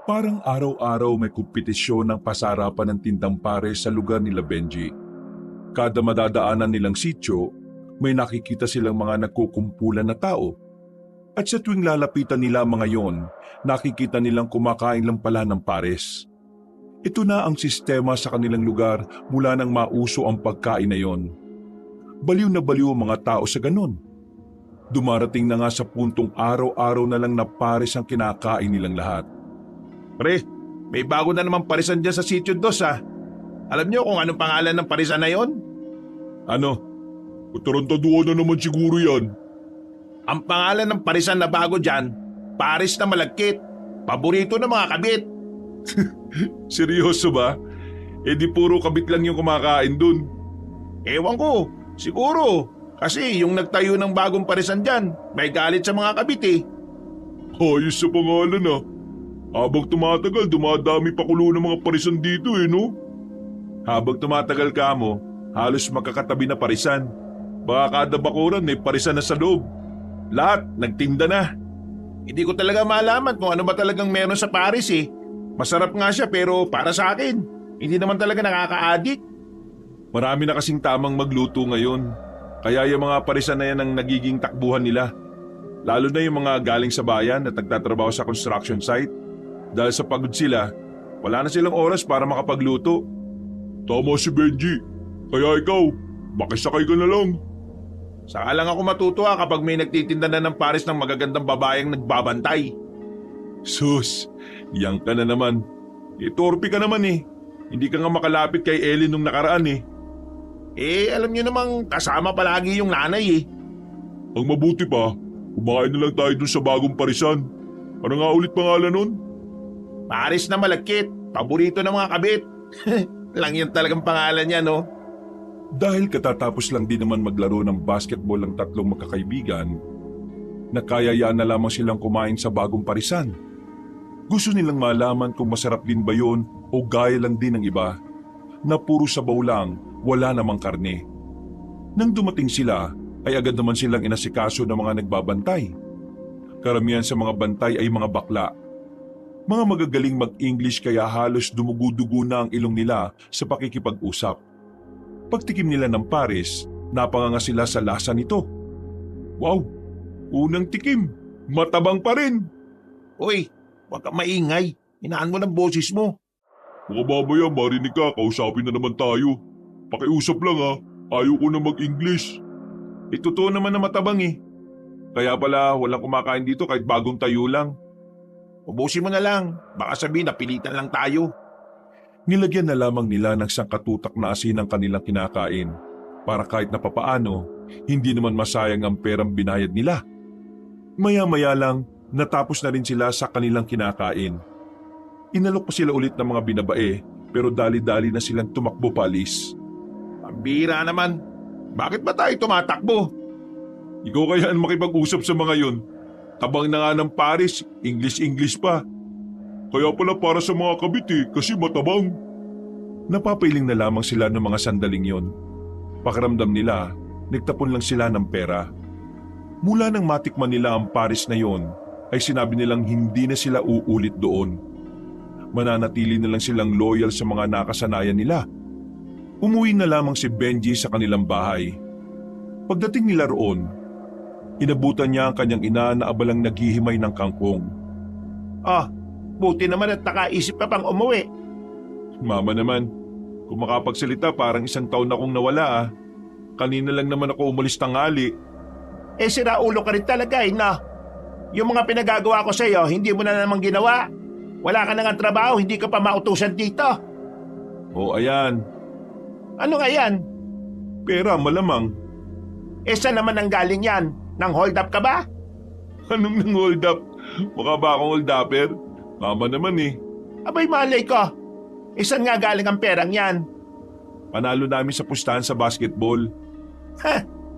Parang araw-araw may kompetisyon ng pasarapan ng tindang pares sa lugar nila Benji. Kada madadaanan nilang sityo, may nakikita silang mga nagkukumpulan na tao. At sa tuwing lalapitan nila ang mga yon, nakikita nilang kumakain lang pala ng pares. Ito na ang sistema sa kanilang lugar mula nang mauso ang pagkain na yon. Baliw na baliw ang mga tao sa ganon. Dumarating na nga sa puntong araw-araw na lang na pares ang kinakain nilang lahat. Pre, may bago na naman parisan dyan sa sitio dos ha. Alam niyo kung anong pangalan ng parisan na yon? Ano? Utarantaduan na naman siguro yan. Ang pangalan ng parisan na bago dyan, Paris na Malagkit. Paborito ng mga kabit. Seryoso ba? Eh di puro kabit lang yung kumakain dun. Ewan ko, siguro. Kasi yung nagtayo ng bagong parisan dyan, may galit sa mga kabit eh. Ayos sa pangalan ah. Habang tumatagal, dumadami pa kulo ng mga parisan dito eh, no? Habang tumatagal ka mo, halos magkakatabi na parisan. Baka kada bakuran may parisan na sa loob. Lahat, nagtinda na. Hindi ko talaga malaman kung ano ba talagang meron sa Paris eh. Masarap nga siya pero para sa akin, hindi naman talaga nakaka-addict. Marami na kasing tamang magluto ngayon. Kaya yung mga parisan na yan ang nagiging takbuhan nila. Lalo na yung mga galing sa bayan at nagtatrabaho sa construction site. Dahil sa pagod sila, wala na silang oras para makapagluto. Tama si Benji. Kaya ikaw, makisakay ka na lang. Saka lang ako matutuwa kapag may nagtitinda na ng Paris ng magagandang babaeng nagbabantay. Sus, yang ka na naman. Torpe ka naman eh. Hindi ka nga makalapit kay Ellie nung nakaraan eh. Alam niyo namang kasama palagi yung nanay eh. Ang mabuti pa, kumain na lang tayo dun sa bagong parisan. Ano nga ulit pangalan nun? Paris na Malagkit, paborito ng mga kabit. Lang yun talagang pangalan niya, no? Dahil katatapos lang din naman maglaro ng basketball ang tatlong magkakaibigan, nakayayaan na lamang silang kumain sa bagong parisan. Gusto nilang malaman kung masarap din ba yun o gaya lang din ng iba, na puro sabaw lang, wala namang karne. Nang dumating sila, ay agad naman silang inasikaso ng mga nagbabantay. Karamihan sa mga bantay ay mga bakla. Mga magagaling mag-English kaya halos dumugudugo na ang ilong nila sa pakikipag-usap. Pagtikim nila ng pares, napanganga sila sa lasa nito. Wow! Unang tikim, matabang pa rin! Uy, huwag kang maingay. Hinaan mo ng boses mo. Mga babaya, marinig ka, kausapin na naman tayo. Pakiusap lang ha, ayaw ko na mag-English. Totoo naman na matabang eh. Kaya pala walang kumakain dito kahit bagong tayo lang. Ubusin mo na lang, baka sabihin napilitan lang tayo. Nilagyan na lamang nila ng sangkatutak na asin ang kanilang kinakain para kahit na papaano, hindi naman masayang ang perang binayad nila. Maya-maya lang, natapos na rin sila sa kanilang kinakain. Inalok pa sila ulit ng mga binabae pero dali-dali na silang tumakbo palis. Pambira naman, bakit ba tayo tumatakbo? Ikaw kaya ang makipag-usap sa mga yun. Tabang na nga ng Paris, English pa. Kaya pala para sa mga kabit kasi matabang. Napapiling na lamang sila ng mga sandaling yon. Pakiramdam nila, nagtapon lang sila ng pera. Mula nang matikman nila ang Paris na yon, ay sinabi nilang hindi na sila uulit doon. Mananatili na lang silang loyal sa mga nakasanayan nila. Umuwi na lamang si Benji sa kanilang bahay. Pagdating nila roon, inabutan niya ang kanyang ina na abalang naghihimay ng kangkong. Buti naman at nakaisip ka pang umuwi. Mama naman, kung makapagsalita parang 1 taon na akong nawala ah. Kanina lang naman ako umalis tanghali. Sira ulo ka rin talaga na. Yung mga pinagagawa ko sa iyo, hindi mo na namang ginawa. Wala ka na nga trabaho, hindi ka pa mautusan dito. Ayan. Ano nga yan? Pera malamang. Saan naman ang galing yan? Nang hold up ka ba? Anong nang hold up? Mukha ba akong hold upper? Mama naman Abay malay ko. Saan nga galing ang perang yan? Panalo namin sa pustahan sa basketball.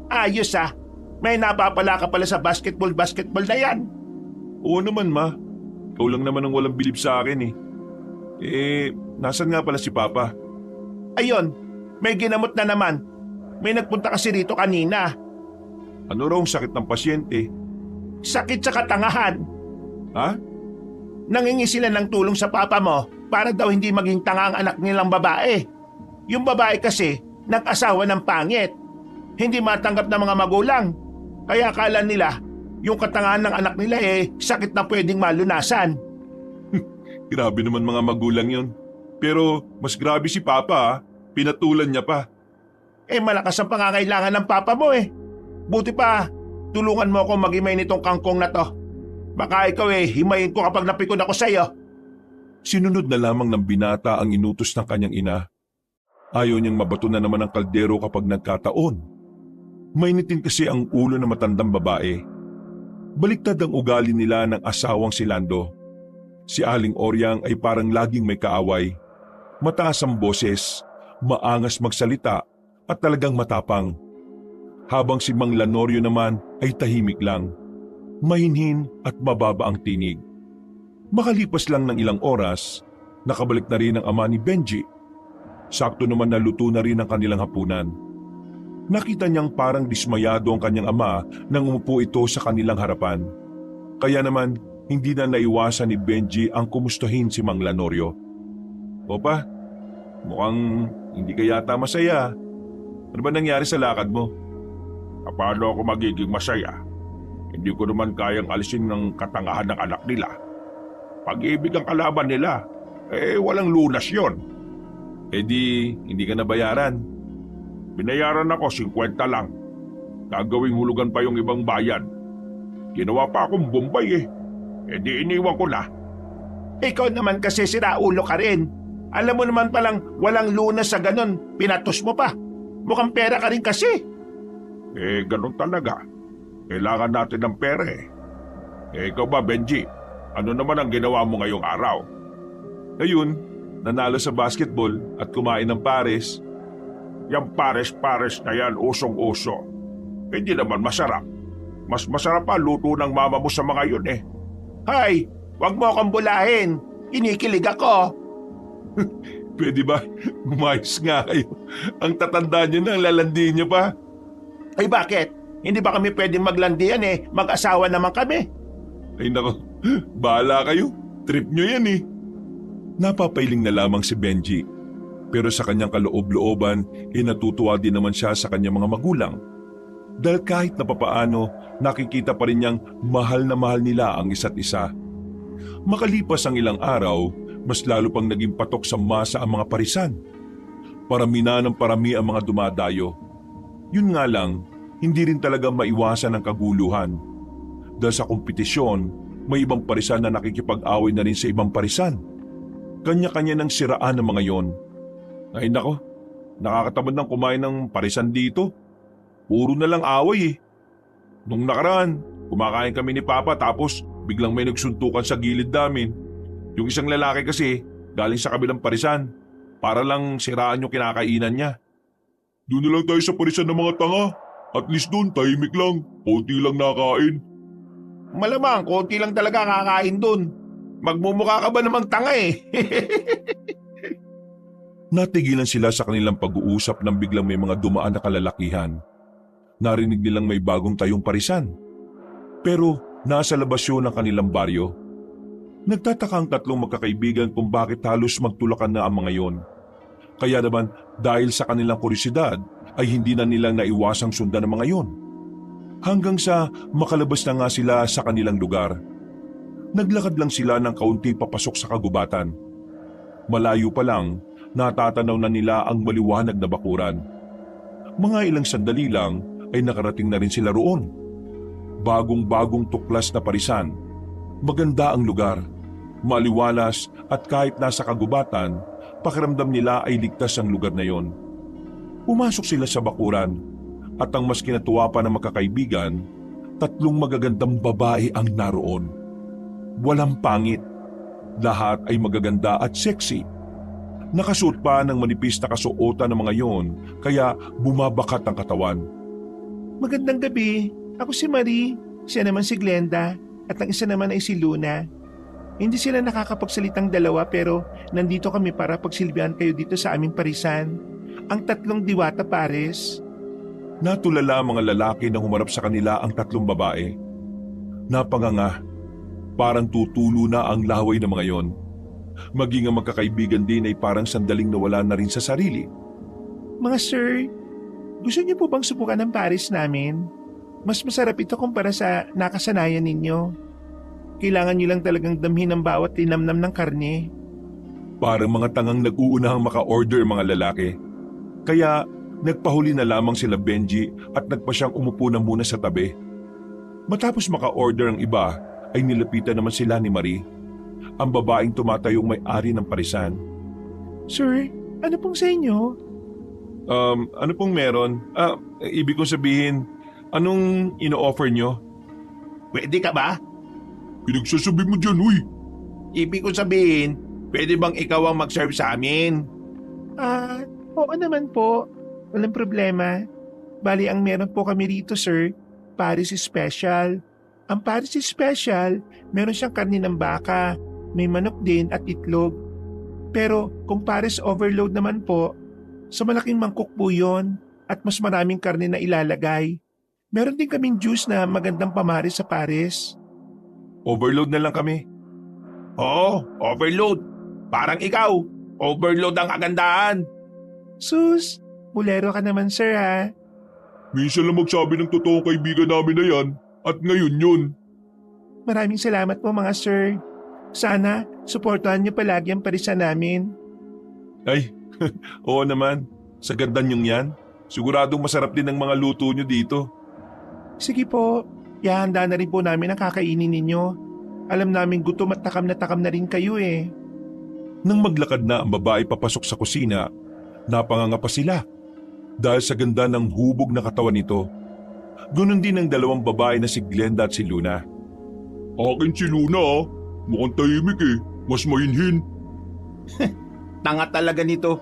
Ayos ah. May napapala ka pala sa basketball na yan. Oo naman ma. Ikaw lang naman ang walang bilib sa akin nasan nga pala si Papa? Ayun, may ginamot na naman. May nagpunta kasi rito kanina. Ano raw ang sakit ng pasyente? Sakit sa katangahan. Ha? Nangingi sila ng tulong sa papa mo para daw hindi maging tanga ang anak nilang babae. Yung babae kasi, nag-asawa ng pangit. Hindi matanggap ng mga magulang. Kaya akala nila, yung katangahan ng anak nila sakit na pwedeng malunasan. Grabe naman mga magulang yun. Pero mas grabe si Papa pinatulan niya pa. Malakas ang pangangailangan ng papa mo Buti pa, tulungan mo ako mag-himay nitong kangkong na to. Baka ikaw himayin ko kapag napikon ako sa'yo. Sinunod na lamang ng binata ang inutos ng kanyang ina. Ayaw niyang mabato na naman ang kaldero kapag nagkataon. Mainitin kasi ang ulo ng matandang babae. Baliktad ang ugali nila ng asawang si Lando. Si Aling Oryang ay parang laging may kaaway. Mataas ang boses, maangas magsalita at talagang matapang. Habang si Mang Lanorio naman ay tahimik lang, mahinhin at mababa ang tinig. Makalipas lang ng ilang oras, nakabalik na rin ang ama ni Benji. Sakto naman naluto na rin ang kanilang hapunan. Nakita niyang parang dismayado ang kanyang ama nang umupo ito sa kanilang harapan. Kaya naman, hindi na naiwasan ni Benji ang kumustahin si Mang Lanorio. Opa, mukhang hindi ka yata masaya. Ano ba nangyari sa lakad mo? Paano ako magiging masaya? Hindi ko naman kayang alisin ng katangahan ng anak nila. Pag-ibig ang kalaban nila, walang lunas yon. Hindi ka nabayaran. Binayaran ako 50 lang. Gagawing hulugan pa yung ibang bayan. Ginawa pa akong Bombay di iniwan ko na. Ikaw naman kasi siraulo ka rin. Alam mo naman palang walang lunas sa ganon, pinatos mo pa. Mukhang pera ka rin kasi. Ganon talaga. Kailangan natin ng pera ikaw ba, Benji? Ano naman ang ginawa mo ngayong araw? Ngayon, nanalo sa basketball at kumain ng pares. Yung pares-pares na yan, usong-uso. Hindi naman masarap. Mas masarap pa luto ng mama mo sa mga yun Hay, wag mo akong bulahin. Kinikilig ako. Pwede ba? Umayos nga kayo. Ang tatanda niyo na, lalandi niyo pa. Ay bakit? Hindi ba kami pwedeng maglandian Mag-asawa naman kami. Ay nako, bahala kayo. Trip niyo yan Napapailing na lamang si Benji. Pero sa kanyang kaloob-looban, natutuwa din naman siya sa kanyang mga magulang. Dahil kahit na papaano, nakikita pa rin niyang mahal na mahal nila ang isa't isa. Makalipas ang ilang araw, mas lalo pang naging patok sa masa ang mga parisan. Parami na ng parami ang mga dumadayo. Yun nga lang, hindi rin talaga maiwasan ang kaguluhan. Dahil sa kompetisyon, may ibang parisan na nakikipag-away na rin sa ibang parisan. Kanya-kanya ng siraan ng mga yon. Ay nako, nakakatamad ng kumain ng parisan dito. Puro na lang away Nung nakaraan, kumakain kami ni Papa tapos biglang may nagsuntukan sa gilid namin. Yung isang lalaki kasi galing sa kabilang parisan para lang siraan yung kinakainan niya. Doon na lang tayo sa parisan ng mga tanga. At least doon tahimik lang, konti lang nakain. Malamang, konti lang talaga kakain doon. Magmumukha ka ba namang tanga Natigilan sila sa kanilang pag-uusap nang biglang may mga dumaan na kalalakihan. Narinig nilang may bagong tayong parisan. Pero nasa labas yun ng kanilang baryo. Nagtataka ang tatlong magkakaibigan kung bakit halos magtulakan na ang mga yon. Kaya naman dahil sa kanilang kuryosidad ay hindi na nilang naiwasang sundan ang mga yon. Hanggang sa makalabas na nga sila sa kanilang lugar. Naglakad lang sila ng kaunti papasok sa kagubatan. Malayo pa lang, natatanaw na nila ang maliwanag na bakuran. Mga ilang sandali lang ay nakarating na rin sila roon. Bagong-bagong tuklas na parisan. Maganda ang lugar, maliwalas at kahit nasa kagubatan, pakiramdam nila ay ligtas ang lugar na yon. Pumasok sila sa bakuran at ang mas kinatuwa pa ng magkakaibigan, tatlong magagandang babae ang naroon. Walang pangit, lahat ay magaganda at sexy. Nakasuot pa ng manipis na kasuotan ng mga yon, kaya bumabakat ang katawan. Magandang gabi, ako si Marie, siya naman si Glenda, at ang isa naman ay si Luna. Hindi sila nakakapagsalitang dalawa pero nandito kami para pagsilbihan kayo dito sa aming parisan. Ang tatlong diwata pares. Natulala ang mga lalaki nang humarap sa kanila ang tatlong babae. Napanganga. Parang tutulo na ang laway ng mga yon. Maging ang magkakaibigan din ay parang sandaling nawala na rin sa sarili. Mga sir, gusto niyo po bang subukan ng pares namin? Mas masarap ito kumpara sa nakasanayan ninyo. Kailangan niyo lang talagang damhin ang bawat linamnam ng karne. Parang mga tangang nag-uunahang maka-order mga lalaki. Kaya nagpahuli na lamang sila Benji at nagpa siyang umupo na muna sa tabi. Matapos maka-order ang iba ay nilapitan naman sila ni Marie, ang babaeng tumatayong may-ari ng parisan. Sir, ano pong sa inyo? Ano pong meron? Ibig kong sabihin, anong ino-offer nyo? Pwede ka ba? Pinagsasabi mo dyan, uy! Ibig ko sabihin, pwede bang ikaw ang mag-serve sa amin? Oo naman po. Walang problema. Bali ang meron po kami rito, sir, Paris Special. Ang Paris Special, meron siyang karne ng baka, may manok din at itlog. Pero kung Paris Overload naman po, sa malaking mangkok po yun at mas maraming karne na ilalagay. Meron din kaming juice na magandang pamaris sa Paris. Overload na lang kami. Oo, overload. Parang ikaw, overload ang kagandahan. Sus, bulero ka naman sir ha. Minsan lang magsabi ng totoong kaibigan namin na yan at ngayon yun. Maraming salamat po mga sir. Sana, suportahan niyo palagi ang parisan namin. Ay, oo naman. Sa ganda niyong yan, siguradong masarap din ang mga luto niyo dito. Sige po, ihahanda na rin po namin ang kakainin ninyo. Alam namin gutom at takam na rin kayo eh. Nang maglakad na ang babae papasok sa kusina, napanganga pa sila dahil sa ganda ng hubog na katawan nito. Ganon din ang dalawang babae na si Glenda at si Luna. Akin si Luna ah. Mukhang tahimik eh. Mas mainhin. Tanga talaga nito.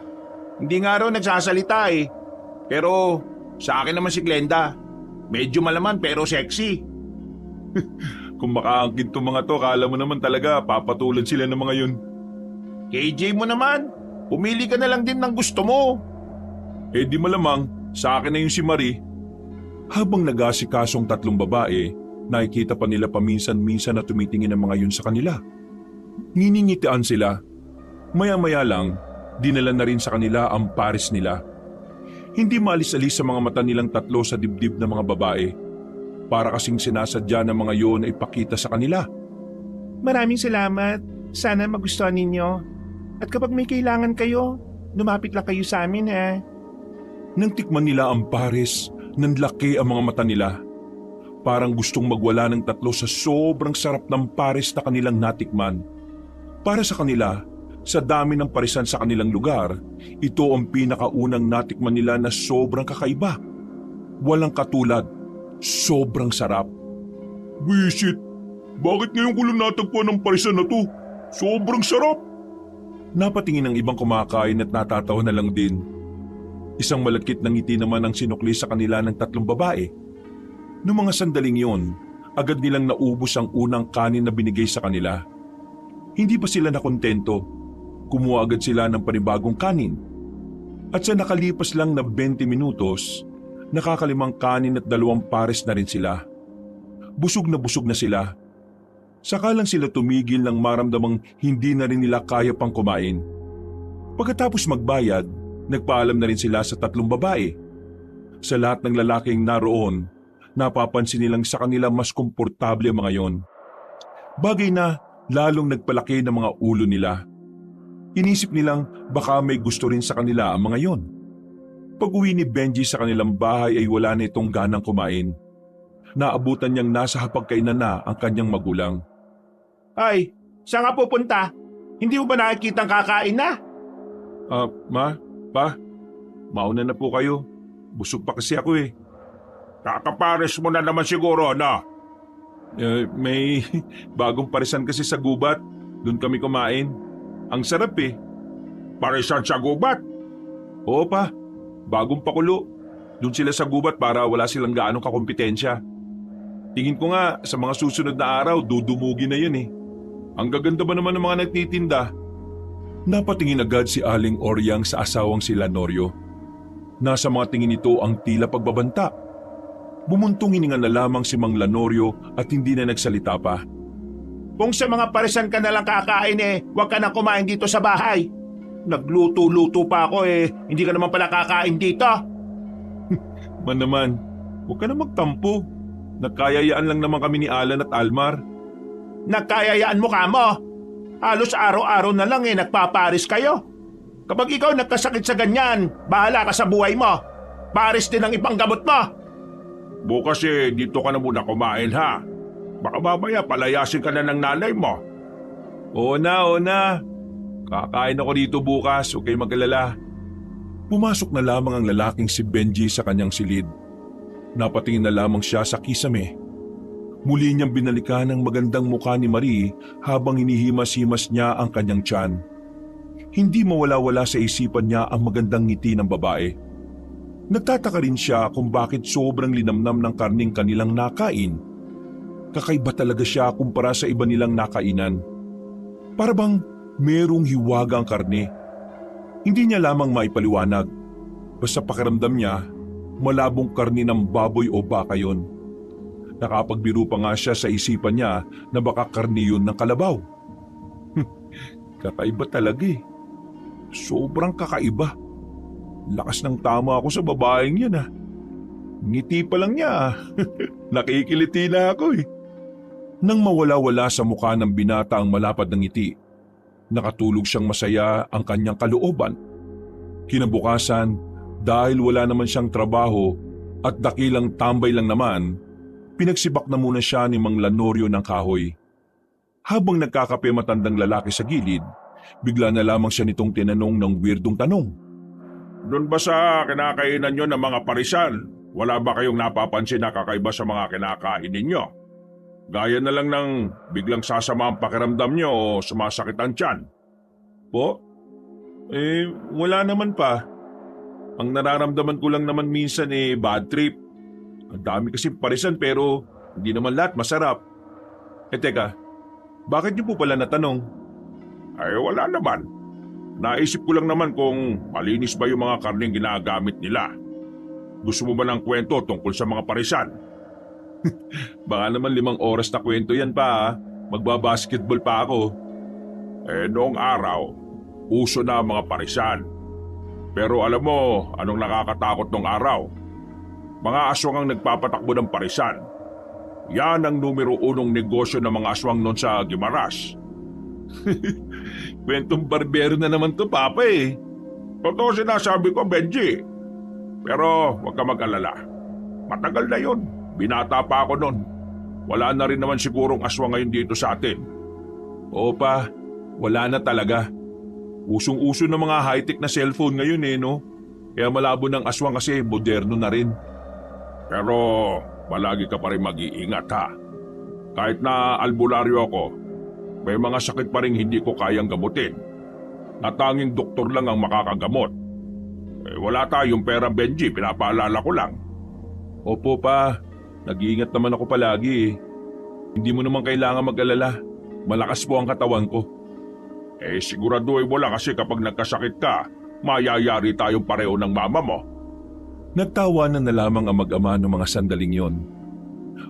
Hindi nga raw nagsasalita eh. Pero sa akin naman si Glenda. Medyo malaman pero sexy. Kung makaangkin tong mga to, kala mo naman talaga papatulad sila ng mga yun. KJ mo naman. Pumili ka na lang din ng gusto mo. Eh di malamang, sa akin na yung si Marie. Habang nag-asikasong tatlong babae, nakikita pa nila paminsan-minsan na tumitingin ang mga yun sa kanila. Nginingitian sila. Maya-maya lang, dinala na rin sa kanila ang pares nila. Hindi maalis-alis sa mga mata nilang tatlo sa dibdib ng mga babae. Para kasing sinasadya ng mga yon ay pakita sa kanila. Maraming salamat. Sana magustuhan ninyo. At kapag may kailangan kayo, lumapit lang kayo sa amin ha. Nang tikman nila ang pares, nanlaki ang mga mata nila. Parang gustong magwala ng tatlo sa sobrang sarap ng pares na kanilang natikman. Para sa kanila, sa dami ng parisan sa kanilang lugar, ito ang pinakaunang natikman nila na sobrang kakaiba. Walang katulad, sobrang sarap. Wisit, bakit ngayon ko lang natagpuan ng parisan na to? Sobrang sarap! Napatingin ang ibang kumakain at natatawa na lang din. Isang malakit na ngiti naman ang sinukli sa kanila ng tatlong babae. Noong mga sandaling yon, agad nilang naubos ang unang kanin na binigay sa kanila. Hindi pa sila nakontento. Kumuha agad sila ng panibagong kanin. At sa nakalipas lang na 20 minutos, nakakalimang kanin at 2 pares na rin sila. Busog na sila. Saka lang sila tumigil nang maramdamang hindi na rin nila kaya pang kumain. Pagkatapos magbayad, nagpaalam na rin sila sa tatlong babae. Sa lahat ng lalaking naroon, napapansin nilang sa kanila mas komportable ang mga yon. Bagay na lalong nagpalaki ng mga ulo nila. Inisip nilang baka may gusto rin sa kanila ang mga yon. Pag-uwi ni Benji sa kanilang bahay ay wala na itong ganang kumain. Naabutan niyang nasa hapagkainan na ang kanyang magulang. Ay, saan ka pupunta? Hindi mo ba nakikita ang kakain na? Pa, mauna na po kayo. Busog pa kasi ako eh. Kakapares mo na naman siguro, na? May bagong parisan kasi sa gubat. Doon kami kumain. Ang sarap eh. Parisan sa gubat? Oo pa, bagong pakulo. Doon sila sa gubat para wala silang gaanong kakompetensya. Tingin ko nga sa mga susunod na araw, dudumugin na yun eh. Ang gaganda ba naman ng mga nagtitinda? Napatingin agad si Aling Oryang sa asawang si Lanorio. Nasa mga tingin nito ang tila pagbabanta. Bumuntong hininga na lamang si Mang Lanorio at hindi na nagsalita pa. Kung sa mga parisan ka nalang kakain huwag ka nang kumain dito sa bahay. Nagluto-luto pa ako hindi ka naman pala kakain dito. Man naman, huwag ka na magtampo. Nagkayayaan lang naman kami ni Alan at Almar. Nagkayayaan mo ka mo. Halos araw-araw na lang nagpaparis kayo. Kapag ikaw nagkasakit sa ganyan, bahala ka sa buhay mo. Paris din ang ipanggamot mo. Bukas dito ka na muna kumain ha. Baka mamaya palayasin ka na ng nanay mo. Oo na. Kakain ako dito bukas, huwag kayong mag-alala. Pumasok na lamang ang lalaking si Benji sa kanyang silid. Napatingin na lamang siya sa kisame. Muli niyang binalikan ang magandang mukha ni Marie habang hinihimas-himas niya ang kanyang tiyan. Hindi mawala-wala sa isipan niya ang magandang ngiti ng babae. Nagtataka rin siya kung bakit sobrang linamnam ng karning kanilang nakain. Kakaiba talaga siya kumpara sa iba nilang nakainan. Para bang merong hiwaga ang karne. Hindi niya lamang maipaliwanag. Basta pakiramdam niya, malabong karne ng baboy o baka yon. Nakapagbiro pa nga siya sa isipan niya na baka karne yun ng kalabaw. Kakaiba talaga Sobrang kakaiba. Lakas ng tama ako sa babaeng yan Ngiti pa lang niya Nakikiliti na ako Nang mawala-wala sa mukha ng binata ang malapad ng ngiti, nakatulog siyang masaya ang kanyang kalooban. Kinabukasan, dahil wala naman siyang trabaho at dakilang tambay lang naman, pinagsibak na muna siya ni Mang Lanorio ng kahoy. Habang nagkakape matandang lalaki sa gilid, bigla na lamang siya nitong tinanong ng weirdong tanong. Doon ba sa kinakainan nyo ng mga parisan, wala ba kayong napapansin na kakaiba sa mga kinakain ninyo? Gaya na lang ng biglang sasama ang pakiramdam nyo o sumasakit ang tiyan. Po? Wala naman pa. Ang nararamdaman ko lang naman minsan bad trip. Ang dami kasi parisan pero hindi naman lahat masarap. Teka, bakit niyo po pala natanong? Wala naman. Naisip ko lang naman kung malinis ba yung mga karneng ginagamit nila. Gusto mo ba ng kwento tungkol sa mga parisan? Baka naman 5 oras na kwento yan pa Magbabasketball pa ako. Noong araw, uso na ang mga parisan. Pero alam mo, anong nakakatakot nung araw? Mga aswang ang nagpapatakbo ng parisan. Yan ang numero 1 negosyo ng mga aswang noon sa Guimaras. Kwentong barbero na naman to, Papa Totoo sinasabi ko, Benji. Pero huwag ka mag-alala. Matagal na yun. Binata pa ako noon. Wala na rin naman sigurong aswang ngayon dito sa atin. Oo pa, wala na talaga. Usong-uso ng mga high-tech na cellphone ngayon no? Kaya malabo ng aswang kasi moderno na rin. Pero palagi ka pa rin mag-iingat ha. Kahit na albularyo ako, may mga sakit pa rin hindi ko kayang gamutin. Natanging doktor lang ang makakagamot. Wala tayong pera, Benji, pinapaalala ko lang. Opo pa, nag-iingat naman ako palagi Hindi mo naman kailangan mag-alala. Malakas po ang katawan ko. Siguraduhin mo lang kasi kapag nagkasakit ka, mayayari tayong pareho ng mama mo. Nagtawanan na lamang ang mag-ama ng mga sandaling yon.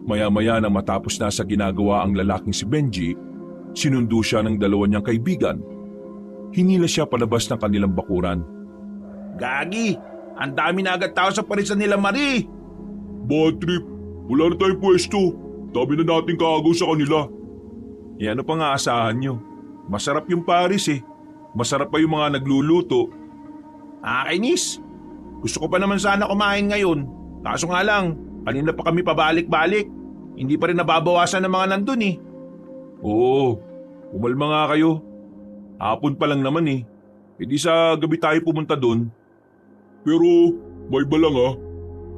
Maya-maya nang matapos na sa ginagawa ang lalaking si Benji, sinundo siya ng 2 niyang kaibigan. Hinila siya palabas ng kanilang bakuran. Gagi, ang dami na agad tao sa parisan nila Marie. Bad trip, wala na tayong pwesto. Dami na nating kaagaw sa kanila. Ano pa nga asahan nyo? Masarap yung Paris Masarap pa yung mga nagluluto. Kainis. Gusto ko pa naman sana kumain ngayon. Kaso nga lang, kanina pa kami pabalik-balik. Hindi pa rin nababawasan ng mga nandun Oo, umalma nga kayo. Hapon pa lang naman Di sa gabi tayo pumunta doon. Pero may iba lang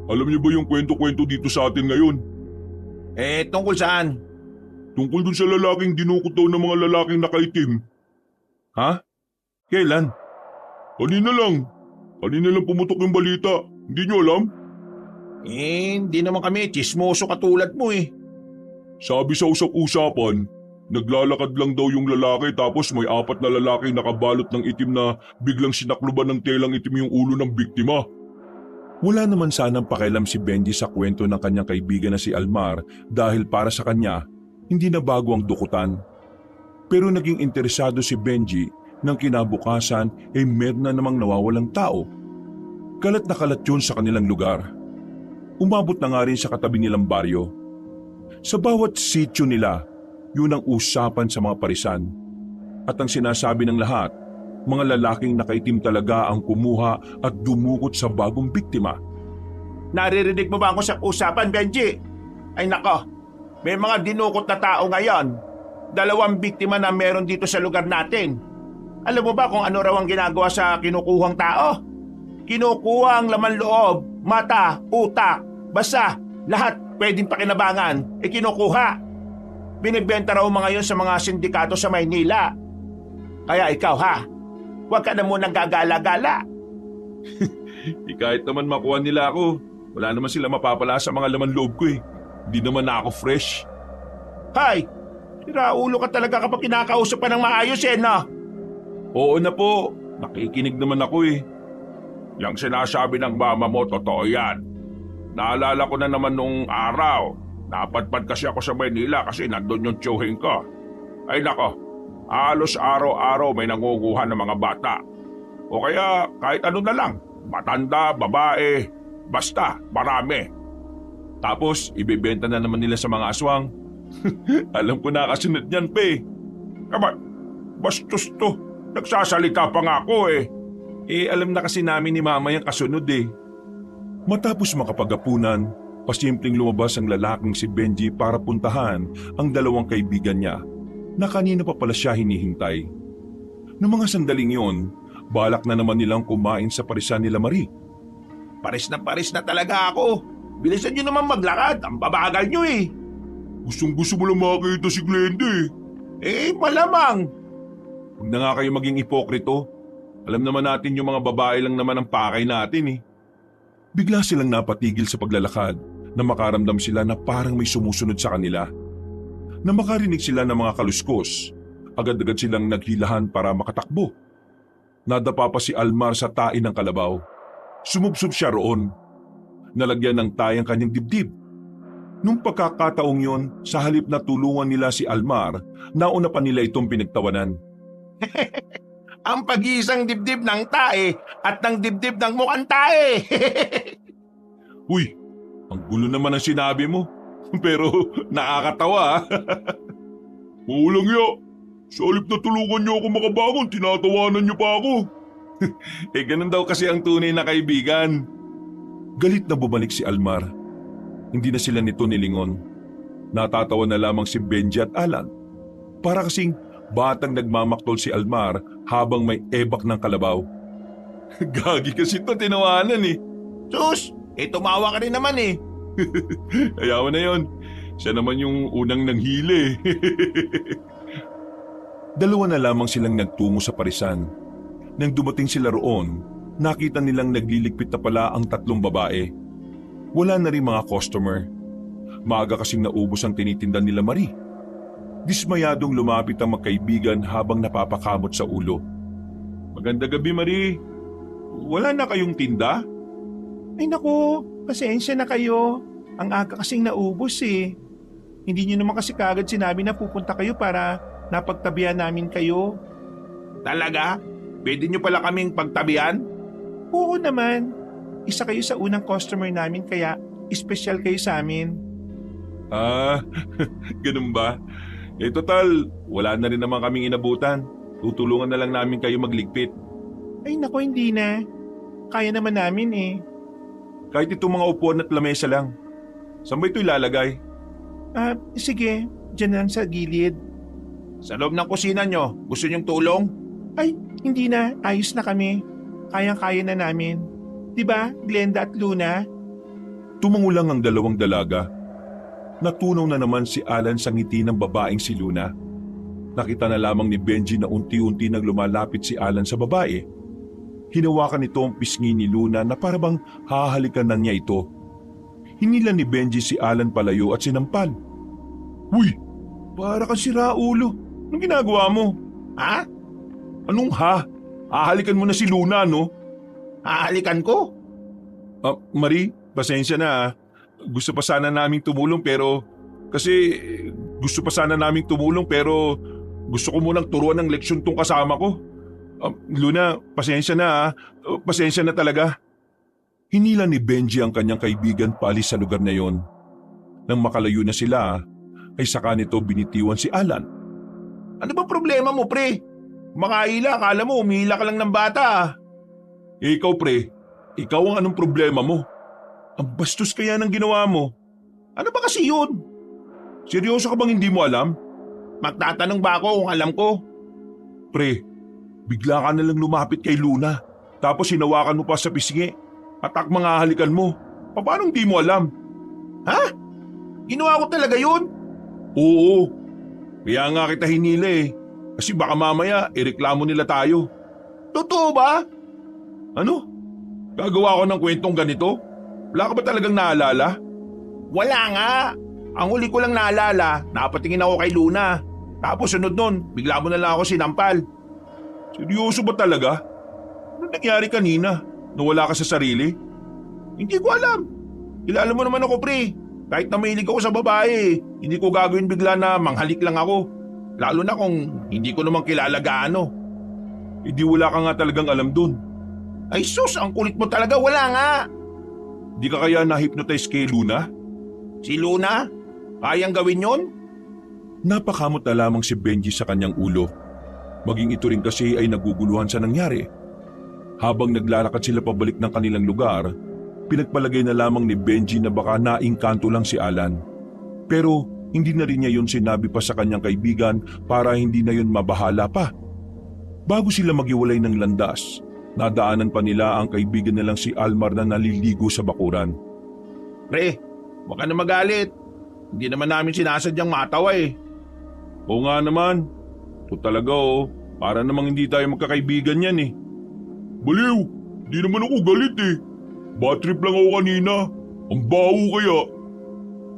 Alam niyo ba yung kwento-kwento dito sa atin ngayon? Tungkol saan? Tungkol dun sa lalaking dinukot daw ng mga lalaking nakaitim. Ha? Kailan? Kanina lang pumutok yung balita. Hindi niyo alam? Hindi naman kami chismoso katulad mo Sabi sa usap-usapan, naglalakad lang daw yung lalaki tapos may 4 na lalaki nakabalot ng itim na biglang sinakluban ng telang itim yung ulo ng biktima. Wala naman sanang pakialam si Benji sa kwento ng kanyang kaibigan na si Almar dahil para sa kanya, hindi na bago ang dukutan. Pero naging interesado si Benji nang kinabukasan ay meron na namang nawawalang tao. Kalat na kalat yun sa kanilang lugar. Umabot na nga rin sa katabi nilang baryo. Sa bawat sityo nila, yun ang usapan sa mga parisan. At ang sinasabi ng lahat, mga lalaking nakaitim talaga ang kumuha at dumukot sa bagong biktima. Naririnig mo ba ako sa usapan, Benji? Ay nako, may mga dinukot na tao ngayon. 2 biktima na meron dito sa lugar natin. Alam mo ba kung ano raw ang ginagawa sa kinukuhang tao? Kinukuha ang laman loob, mata, utak, basta lahat pwedeng pakinabangan, kinukuha. Binibenta raw mga yon sa mga sindikato sa Maynila. Kaya ikaw huwag ka na munang gagala-gala. Kahit naman makuha nila ako, wala naman sila mapapala sa mga laman loob ko eh. Hindi naman na ako fresh. Hay, siraulo ka talaga kapag kinakausap ka ng maayos no? Oo na po, nakikinig naman ako eh. Yang sinasabi ng mama mo, totoo yan. Naalala ko na naman nung araw. Napadpad kasi ako sa Maynila kasi nandun yung tiyuhin ko. Ay nako, halos araw-araw may nangunguha ng mga bata. O kaya kahit ano na lang, matanda, babae, basta marami. Tapos ibebenta na naman nila sa mga aswang. Alam ko na kasunod niyan pe. Aba, bastos to. Nagsasalita pa nga ako eh. Alam na kasi namin ni mama yung kasunod eh. Matapos makapagapunan, pasimpleng lumabas ang lalaking si Benji para puntahan ang 2 kaibigan niya na kanina pa pala siya hinihintay. Noong mga sandaling yon, balak na naman nilang kumain sa parisan nila Marie. Paris na talaga ako. Bilisan nyo naman maglakad, ang babagal nyo eh. Gustong gusto mo lang makita si Glenda eh. Malamang. Huwag na nga kayo maging ipokrito. Alam naman natin yung mga babae lang naman ang pakay natin eh. Bigla silang napatigil sa paglalakad na makaramdam sila na parang may sumusunod sa kanila. Na makarinig sila ng mga kaluskos, agad-agad silang naghilahan para makatakbo. Nadapa pa si Almar sa tain ng kalabaw. Sumubsob siya roon. Nalagyan ng tayang kanyang dibdib. Nung pagkakataong yon, sa halip na tulungan nila si Almar, nauna pa nila itong pinagtawanan. Ang pag-iisang dibdib ng tae at ng dibdib ng mukhang tae. Uy, ang gulo naman ang sinabi mo. Pero nakakatawa. Ulang ya, sa halip na tulungan niyo ako makabangon, tinatawanan niyo pa ako. Ganun daw kasi ang tunay na kaibigan. Galit na bumalik si Almar. Hindi na sila nito nilingon. Natatawa na lamang si Benji at Alan. Para kasing batang nagmamaktol si Almar habang may ebak ng kalabaw. Gagi kasi ito tinawanan eh. Sus, tumawa ka rin naman eh. Ayaw na yon. Siya naman yung unang nanghili. 2 na lamang silang nagtungo sa parisan. Nang dumating sila roon, nakita nilang nagliligpit na pala ang 3 babae. Wala na rin mga customer. Maaga kasing naubos ang tinitinda nila Marie. Dismayadong lumapit ang magkaibigan habang napapakamot sa ulo. Maganda gabi Marie. Wala na kayong tinda? Ay naku, pasensya na kayo. Ang aga kasing naubos eh. Hindi nyo naman kasi kagad sinabi na pupunta kayo para napagtabihan namin kayo. Talaga? Pwede nyo pala kaming pagtabihan? Oo naman. Isa kayo sa unang customer namin kaya espesyal kayo sa amin. Ganun ba? Total, wala na rin naman kaming inabutan. Tutulungan na lang namin kayo magligpit. Ay naku, hindi na. Kaya naman namin eh. Kahit itong mga upuan at lamesa lang. Saan ba ito ilalagay? Sige, dyan lang sa gilid. Sa loob ng kusina nyo, gusto nyong tulong? Ay, hindi na. Ayos na kami. Kayang-kaya na namin. Diba, Glenda at Luna? Tumango lang ang 2 dalaga. Natunaw na naman si Alan sa ngiti ng babaeng si Luna. Nakita na lamang ni Benji na unti-unti nang lumalapit si Alan sa babae. Hinawakan nito ang pisngi ni Luna na parabang hahalikan na niya ito. Hinilan ni Benji si Alan palayo at sinampal. Uy, para kang siraulo. Anong ginagawa mo? Ha? Anong ha? Hahalikan mo na si Luna, no? Hahalikan ko? Marie, pasensya na. Gusto pa sana naming tumulong pero Gusto ko munang turuan ng leksyon tong kasama ko. Luna, pasensya na ah. Pasensya na talaga. Hinila ni Benji ang kanyang kaibigan paalis sa lugar na yon. Nang makalayo na sila, ay saka nito binitiwan si Alan. Ano ba problema mo, pre? Makaila, akala mo umihila ka lang ng bata ah. Ikaw pre, ikaw ang anong problema mo? Ang bastos kaya ng ginawa mo. Ano ba kasi yun? Seryoso ka bang hindi mo alam? Magtatanong ba ako kung alam ko? Pre, bigla ka nalang lumapit kay Luna. Tapos hinawakan mo pa sa pisngi. At mga halikan mo. Paano hindi mo alam? Ha? Ginawa ko talaga yun? Oo. Kaya nga kita hinila eh. Kasi baka mamaya ireklamo nila tayo. Totoo ba? Ano? Gagawa ko ng kwentong ganito? Wala ka ba talagang naalala? Wala nga. Ang huli ko lang naalala, napatingin ako kay Luna. Tapos sunod nun, bigla mo na lang ako sinampal. Seryoso ba talaga? Ano nangyari kanina? Nawala ka sa sarili? Hindi ko alam. Kilala mo naman ako, pre. Kahit na mahilig ako sa babae, hindi ko gagawin bigla na manghalik lang ako. Lalo na kung hindi ko naman kilala gaano. Hindi wala ka nga talagang alam dun. Ay sus, ang kulit mo talaga, wala nga. Di ka kaya na-hypnotize kay Luna? Si Luna? Kayang gawin yon? Napakamot na lamang si Benji sa kanyang ulo. Maging ito rin kasi ay naguguluhan sa nangyari. Habang naglalakad sila pabalik ng kanilang lugar, pinagpalagay na lamang ni Benji na baka naingkanto lang si Alan. Pero hindi na rin niya yun sinabi pa sa kanyang kaibigan para hindi na yun mabahala pa. Bago sila maghiwalay ng landas, nadaanan pa nila ang kaibigan nilang si Almar na naliligo sa bakuran. Pre, huwag ka na magalit. Hindi naman namin sinasadyang matawa eh. Oo nga naman. Ito talaga para namang hindi tayo magkakaibigan yan eh. Baliw, di naman ako galit eh. Bad trip lang ako kanina. Ang baho kaya.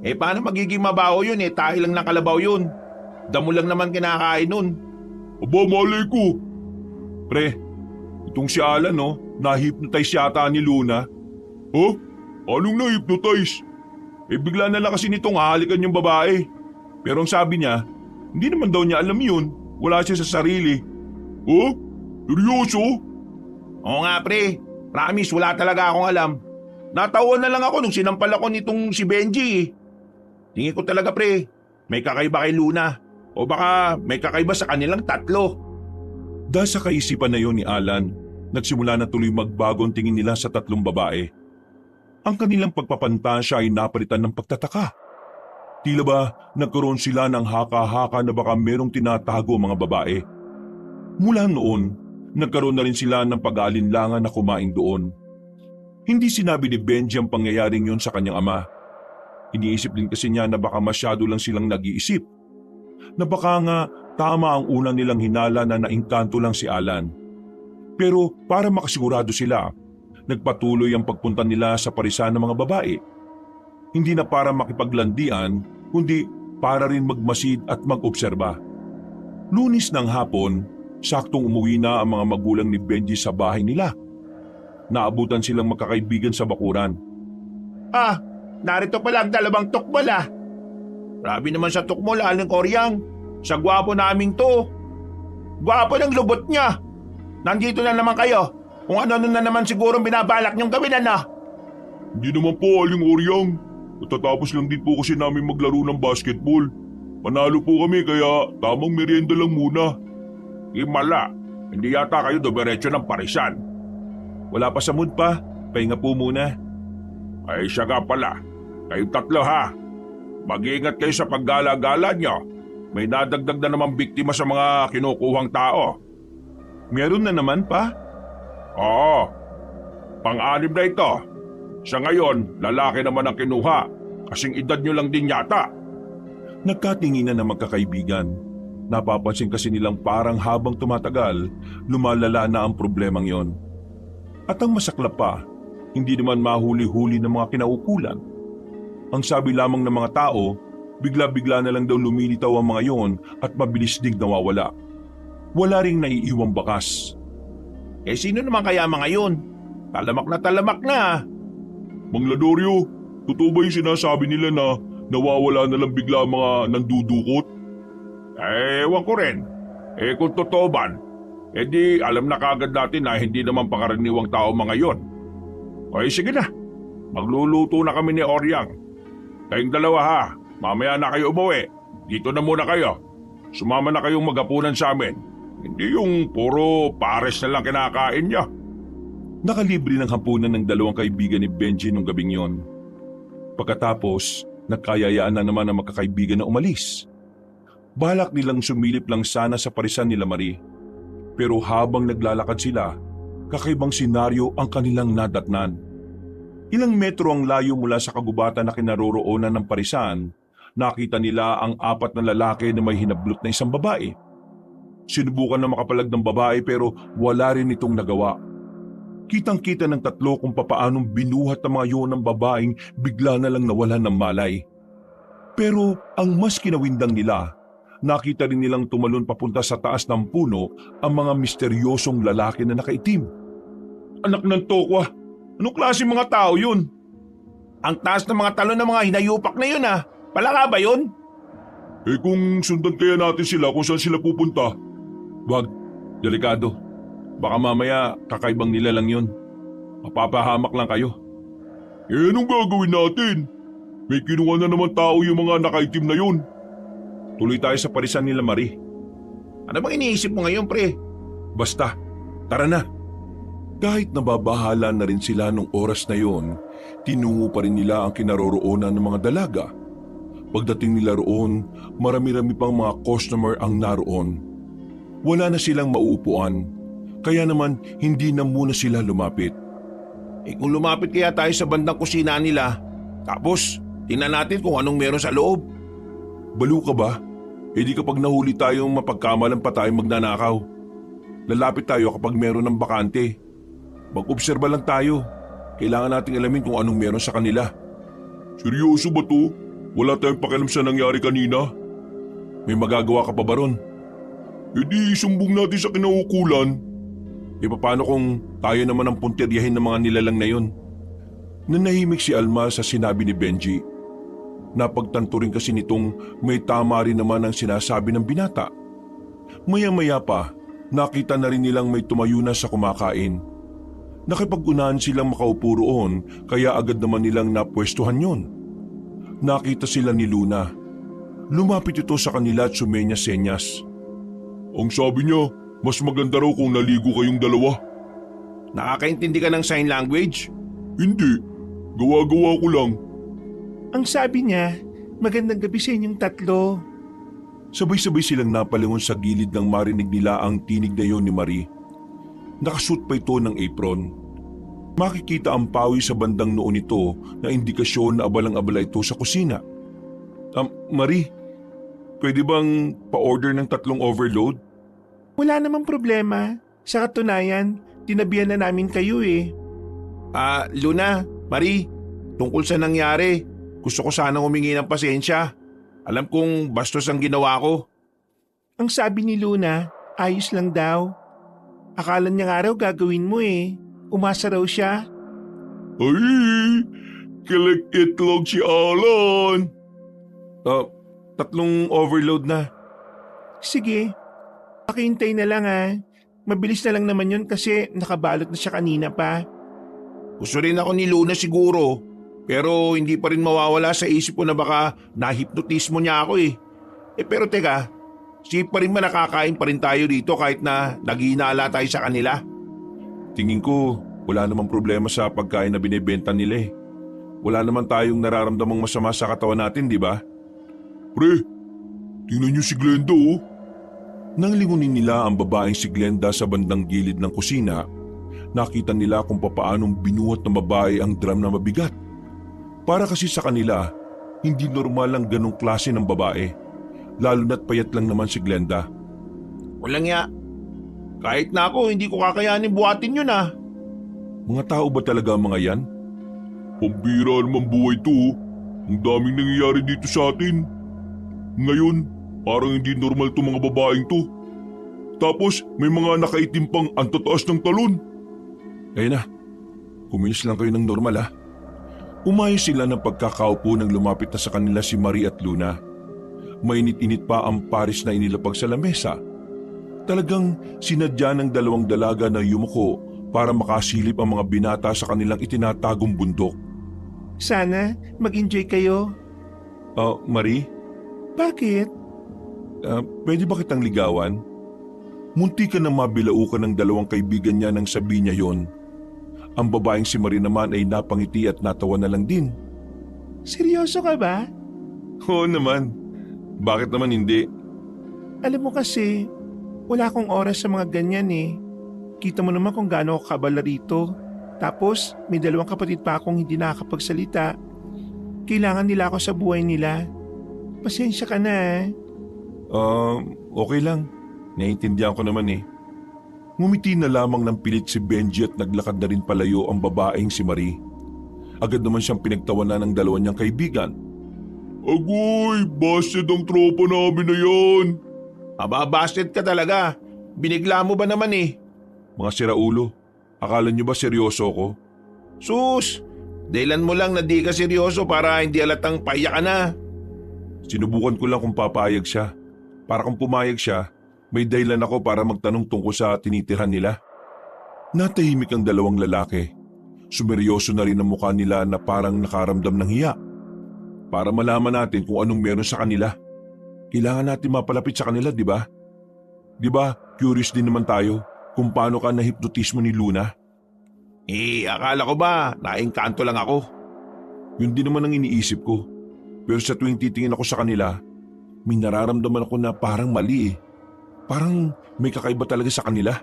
Eh paano magiging mabaho yun eh, tayo lang ng kalabaw yun. Damo lang naman kinakain nun. Aba, malay ko. Pre, itong si Alan na-hypnotize yata ni Luna. Huh? Anong na-hypnotize? Eh bigla na lang kasi nitong hahalikan yung babae. Pero ang sabi niya, hindi naman daw niya alam yun. Wala siya sa sarili. Huh? Seryoso? Oo nga pre, promise wala talaga akong alam. Natawa na lang ako nung sinampal ako nitong si Benji eh. Tingin ko talaga pre, may kakaiba kay Luna. O baka may kakaiba sa kanilang tatlo. Dahil sa kaisipan na yon ni Alan, nagsimula na tuloy magbago ang tingin nila sa tatlong babae. Ang kanilang pagpapantasya ay napalitan ng pagtataka. Tila ba nagkaroon sila ng haka-haka na baka merong tinatago mga babae. Mula noon, nagkaroon na rin sila ng pag-aalinlangan na kumain doon. Hindi sinabi ni Benji ang pangyayaring yon sa kanyang ama. Iniisip din kasi niya na baka masyado lang silang nag-iisip. Na baka nga tama ang unang nilang hinala na naingkanto lang si Alan. Pero para makasigurado sila, nagpatuloy ang pagpunta nila sa parisan ng mga babae. Hindi na para makipaglandian, kundi para rin magmasid at mag-obserba. Lunes ng hapon, saktong umuwi na ang mga magulang ni Benji sa bahay nila. Naabutan silang magkakaibigan sa bakuran. Ah, narito pala ang dalawang tukbal ah. Grabe naman sa tukmol, Aling Koryang. Sa gwapo naming to. Gwapo ng lubot niya. Nandito na naman kayo. Kung ano na naman siguro binabalak niyong gawin na. Hindi naman po, Aling Oryang. Matatapos lang din po kasi namin maglaro ng basketball. Manalo po kami kaya tamang merienda lang muna. Himala, hindi yata kayo dumiretso ng parisan. Wala pa sa mood pa, pahinga po muna. Ay siya nga pala, kayong tatlo ha. Mag-iingat kayo sa paggala-gala nyo. May nadagdag na namang biktima sa mga kinukuhang tao. Meron na naman pa? Oo, pang-anim na ito. Sa ngayon, lalaki naman ang kinuha. Kasing edad nyo lang din yata. Nagkatinginan na magkakaibigan. Napapansin kasi nilang parang habang tumatagal, lumalala na ang problemang yon. At ang masaklap pa, hindi naman mahuli-huli ng mga kinaukulan. Ang sabi lamang ng mga tao, bigla-bigla na lang daw lumilitaw ang mga yon at mabilis ding nawawala. Wala ring naiiwang bakas. Eh sino naman kaya mga yun? Talamak na. Mang Ladorio, totoo ba yung sinasabi nila na nawawala na lang bigla ang mga nandudukot? Ewan ko rin. Kung totoo man, di alam na kagad natin na hindi naman pangaraniwang tao mga yon. Sige na, magluluto na kami ni Oryang. Kayong dalawa ha, mamaya na kayo umuwi. Dito na muna kayo. Sumama na kayong maghapunan sa amin. Hindi yung puro pares na lang kinakain niya. Nakalibre ng hapunan ng dalawang kaibigan ni Benji nung gabing yon. Pagkatapos, nagkayayaan na naman ang magkakaibigan na umalis. Balak nilang sumilip lang sana sa parisan nila Marie. Pero habang naglalakad sila, kakaibang senaryo ang kanilang nadatnan. Ilang metro ang layo mula sa kagubatan na kinaroroonan ng parisan, nakita nila ang 4 na lalaki na may hinablot na isang babae. Sinubukan na makapalag ng babae pero wala rin itong nagawa. Kitang-kita ng 3 kung papaanong binuhat ng mga yun ng babaeng bigla na lang nawalan ng malay. Pero ang mas kinawindang nila, nakita rin nilang tumalon papunta sa taas ng puno ang mga misteryosong lalaki na nakaitim. Anak ng tokwa, anong klase mga tao yun? Ang taas ng mga talon ng mga hinayupak na yun ah. Palaka ba yun? Kung sundan kaya natin sila kung saan sila pupunta? Wag, delikado. Baka mamaya kakaibang nila lang yun. Mapapahamak lang kayo. Anong gagawin natin? May kinuha na naman tao yung mga nakaitim na yun. Tuloy tayo sa parisan nila Marie. Ano bang iniisip mo ngayon, pre? Basta, tara na. Kahit nababahala na rin sila nung oras na yon, tinungo pa rin nila ang kinaroroonan ng mga dalaga. Pagdating nila roon, marami-rami pang mga customer ang naroon. Wala na silang mauupuan, kaya naman hindi na muna sila lumapit. Kung lumapit kaya tayo sa bandang kusina nila, tapos tingnan natin kung anong meron sa loob. Balo ka ba? Di kapag nahuli tayong mapagkamalan pa tayong magnanakaw. Lalapit tayo kapag meron ng bakante. Mag-obserba lang tayo. Kailangan nating alamin kung anong meron sa kanila. Seryoso ba to? Wala tayong pakialam sa nangyari kanina. May magagawa ka pa ba ron? Di sumbong natin sa kinaukulan. Paano kung tayo naman ang punteryahin ng mga nilalang na yun? Nanahimik si Alma sa sinabi ni Benji. Napagtanto rin kasi nitong may tama rin naman ang sinasabi ng binata. Maya-maya pa, nakita na rin nilang may tumayo na sa kumakain. Nakipag-unahan silang makaupo roon kaya agad naman nilang napwestuhan yon. Nakita sila ni Luna. Lumapit ito sa kanila at sumenya-senyas. Ang sabi niya, mas maganda raw kung naligo kayong dalawa. Nakakaintindi ka ng sign language? Hindi, gawa-gawa ko lang. Ang sabi niya, magandang gabi sa inyong 3. Sabay-sabay silang napalingon sa gilid nang marinig nila ang tinig na yon ni Marie. Nakasuot pa ito ng apron. Makikita ang pawi sa bandang noo nito na indikasyon na abalang-abala ito sa kusina. Marie, pwede bang pa-order ng 3 overload? Wala namang problema. Sa katunayan, tinabihan na namin kayo eh. Luna, Marie, tungkol sa nangyari, gusto ko sanang humingi ng pasensya. Alam kong bastos ang ginawa ko. Ang sabi ni Luna, ayos lang daw. Akala niya nga raw gagawin mo eh. Umasa raw siya. Ay, kilig-itlog si Alan. 3 overload na. Sige, pakihintay na lang ah. Mabilis na lang naman yun kasi nakabalot na siya kanina pa. Gusto rin ako ni Luna siguro. Pero hindi pa rin mawawala sa isip ko na baka nahipnotismo niya ako eh. Pero teka, pa rin ba nakakain pa rin tayo dito kahit na naghihinala tayo sa kanila? Tingin ko, wala namang problema sa pagkain na binibenta nila eh. Wala naman tayong nararamdamang masama sa katawan natin, di ba? Pre, tingnan niyo si Glenda oh. Nang lingunin nila ang babaeng si Glenda sa bandang gilid ng kusina, nakita nila kung papaanong binuhat ng babae ang drum na mabigat. Para kasi sa kanila, hindi normal ang ganong klase ng babae, lalo na't payat lang naman si Glenda. Walang ya. Kahit na ako, hindi ko kakayanin buhatin yun ah. Mga tao ba talaga ang mga yan? Pambira naman buhay to. Ang daming nangyayari dito sa atin. Ngayon, parang hindi normal to mga babaeng to. Tapos may mga nakaitim pang antataas ng talon. Ayun na, kumilos lang kayo ng normal ha. Umayos sila ng pagkakaupo nang lumapit na sa kanila si Marie at Luna. Mainit-init pa ang paris na inilapag sa lamesa. Talagang sinadya ng dalawang dalaga na yumuko para makasilip ang mga binata sa kanilang itinatagong bundok. Sana mag-enjoy kayo. Marie, Bakit? pwede ba kitang ligawan? Munti ka nang mabilaukan ng dalawang kaibigan niya nang sabi niya yon. Ang babaeng si Marie naman ay napangiti at natawa na lang din. Seryoso ka ba? Oo naman. Bakit naman hindi? Alam mo kasi, wala akong oras sa mga ganyan eh. Kita mo naman kung gaano ako kabala rito. Tapos, may dalawang kapatid pa akong hindi nakakapagsalita. Kailangan nila ako sa buhay nila. Pasensya ka na. Okay lang. Naiintindihan ko naman eh. Ngumiti na lamang ng pilit si Benji at naglakad na rin palayo ang babaeng si Marie. Agad naman siyang pinagtawanan ng dalawa niyang kaibigan. Agoy, busted ang tropa namin na yan. Aba, busted ka talaga. Binigla mo ba naman eh? Mga siraulo, akala niyo ba seryoso ko? Sus! Dahilan mo lang na di ka seryoso para hindi alatang paiyak ka na. Sinubukan ko lang kung papayag siya. Para kung pumayag siya, may dahilan ako para magtanong tungkol sa tinitirhan nila. Natahimik ang dalawang lalaki. Sumeryoso na rin ang mukha nila na parang nakaramdam ng hiya. Para malaman natin kung anong meron sa kanila. Kailangan natin mapalapit sa kanila, di ba? Di ba, curious din naman tayo kung paano ka nahipnotismo ni Luna? Akala ko ba, naengkanto lang ako. Yun din naman ang iniisip ko. Pero sa tuwing titingin ako sa kanila, may nararamdaman ako na parang mali eh. Parang may kakaiba talaga sa kanila.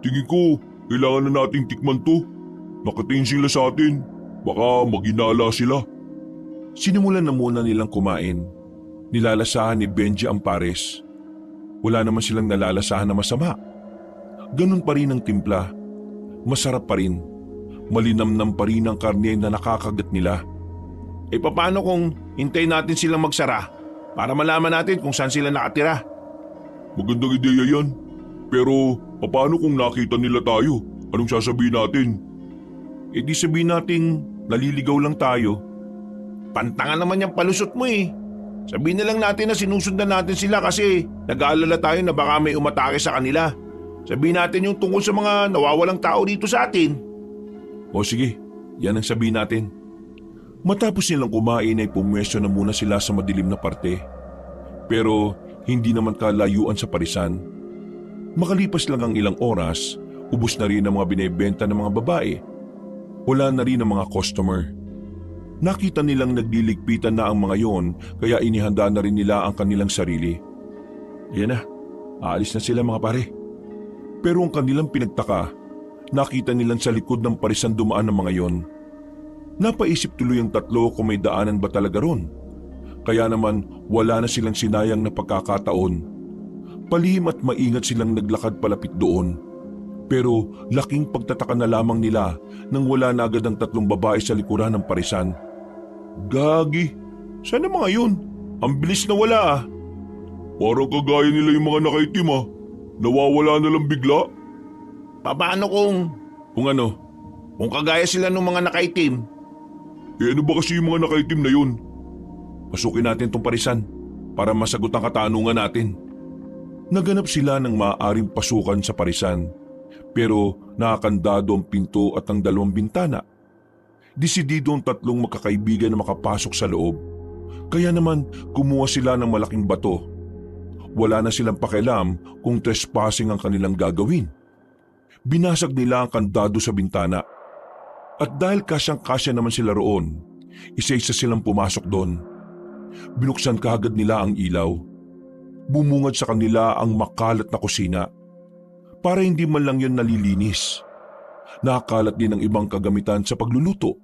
Tingin ko, kailangan na nating tikman to. Nakatingin sila sa atin. Baka maginala sila. Sinimulan na muna nilang kumain. Nilalasahan ni Benji ang pares. Wala naman silang nalalasahan na masama. Ganun pa rin ang timpla. Masarap pa rin. Malinamnam pa rin ang karne na nakakagat nila. Paano kung hintayin natin silang magsara para malaman natin kung saan sila nakatira? Magandang ideya yan. Pero paano kung nakita nila tayo? Anong sasabihin natin? Di sabihin natin naliligaw lang tayo. Pantangan naman yung palusot mo eh. Sabihin na lang natin na sinusundan natin sila kasi nag-aalala tayo na baka may umatake sa kanila. Sabihin natin yung tungkol sa mga nawawalang tao dito sa atin. O sige, yan ang sabihin natin. Matapos nilang kumain ay pumwesto na muna sila sa madilim na parte. Pero hindi naman kalayuan sa parisan. Makalipas lang ang ilang oras, ubos na rin ang mga binebenta ng mga babae. Wala na rin ang mga customer. Nakita nilang nagliligpitan na ang mga yon kaya inihanda na rin nila ang kanilang sarili. Yan na, aalis na sila mga pare. Pero ang kanilang pinagtaka, nakita nilang sa likod ng parisan dumaan ng mga yon. Napaisip tuloy ang tatlo kung may daanan ba talaga ron. Kaya naman wala na silang sinayang na pagkakataon. Palihim at maingat silang naglakad palapit doon. Pero laking pagtataka na lamang nila nang wala na agad ang tatlong babae sa likuran ng parisan. Gagi, saan ang mga yun? Ang bilis na wala ah. Parang kagaya nila yung mga nakaitim ah. Nawawala na lang bigla. Paano kung Kung ano? kung kagaya sila ng mga nakaitim? Ano ba kasi yung mga nakaitim na yun? Pasukin natin tong parisan para masagot ang katanungan natin. Naganap sila ng maaaring pasukan sa parisan. Pero nakakandado ang pinto at ang dalawang bintana. Desidido ang tatlong magkakaibigan na makapasok sa loob. Kaya naman kumuha sila ng malaking bato. Wala na silang pakialam kung trespassing ang kanilang gagawin. Binasag nila ang kandado sa bintana. At dahil kasyang-kasya naman sila roon, isa-isa silang pumasok doon. Binuksan kaagad nila ang ilaw. Bumungad sa kanila ang makalat na kusina. Para hindi man lang yun nalilinis. Nakakalat din ang ibang kagamitan sa pagluluto.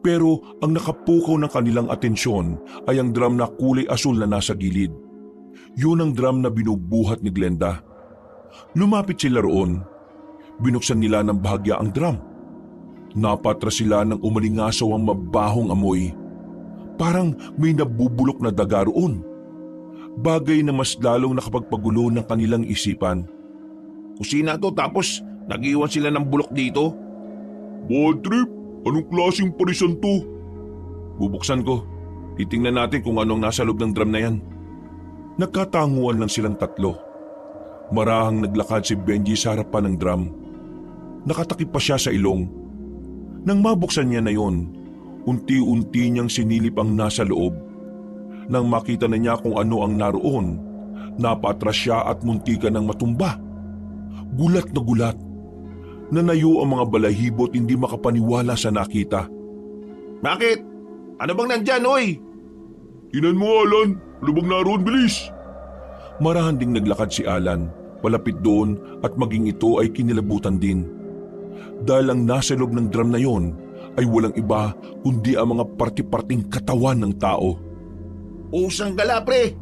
Pero ang nakapukaw ng kanilang atensyon ay ang drum na kulay asul na nasa gilid. Yun ang drum na binubuhat ni Glenda. Lumapit sila roon. Binuksan nila ng bahagya ang drum. Napatras sila ng umalingasaw ang mabahong amoy. Parang may nabubulok na daga roon. Bagay na mas lalong nakapagpagulo ng kanilang isipan. Kusina to tapos nag-iwan sila ng bulok dito? Bad trip? Anong klaseng parisan to? Bubuksan ko. Titingnan natin kung anong nasa loob ng drum na yan. Nagkatanguan lang silang tatlo. Marahang naglakad si Benji sa harapan ng drum. Nakatakip pa siya sa ilong. Nang mabuksan niya na yon, unti-unti niyang sinilip ang nasa loob. Nang makita na niya kung ano ang naroon, napatras siya at muntikan ng matumba. Gulat na gulat. Nanayo ang mga balahibo at hindi makapaniwala sa nakita. Bakit? Ano bang nandyan, oy? Inan mo, Alan. Ano bang naroon, bilis? Marahan ding naglakad si Alan, palapit doon at maging ito ay kinilabutan din. Dahil ang nasa loob ng drum na yon ay walang iba kundi ang mga parti-parting katawan ng tao. Usang gala, pre.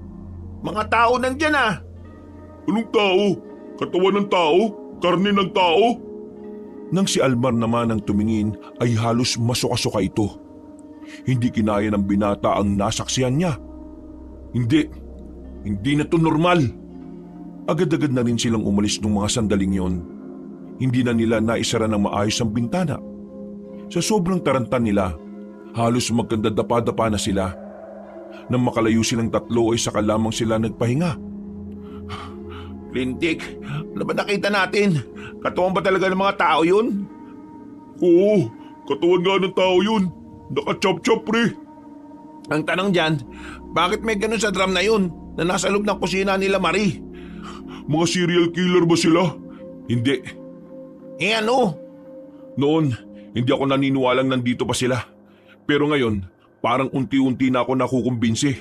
Mga tao nandyan ah. Anong tao? Katawan ng tao? Karne ng tao? Nang si Almar naman ang tumingin ay halos masuka-suka ito. Hindi kinaya ng binata ang nasaksihan niya. Hindi na to normal. Agad-agad na rin silang umalis nung mga sandaling yon. Hindi na nila naisara ng maayos ang bintana. Sa sobrang tarantan nila, halos magkandadapa-dapa na sila. Nang makalayo silang tatlo ay saka lamang sila nagpahinga. Lintik, ano ba nakita natin? Katuwang ba talaga ng mga tao yun? Oo, katawan nga ng tao yun. Naka-chop-chop, pre. Ang tanong dyan, bakit may ganun sa drum na yun na nasa loob ng kusina nila Marie? Mga serial killer ba sila? Hindi. Eh ano? Noon, hindi ako naniniwalang nandito pa sila. Pero ngayon, parang unti-unti na ako nakukumbinsi.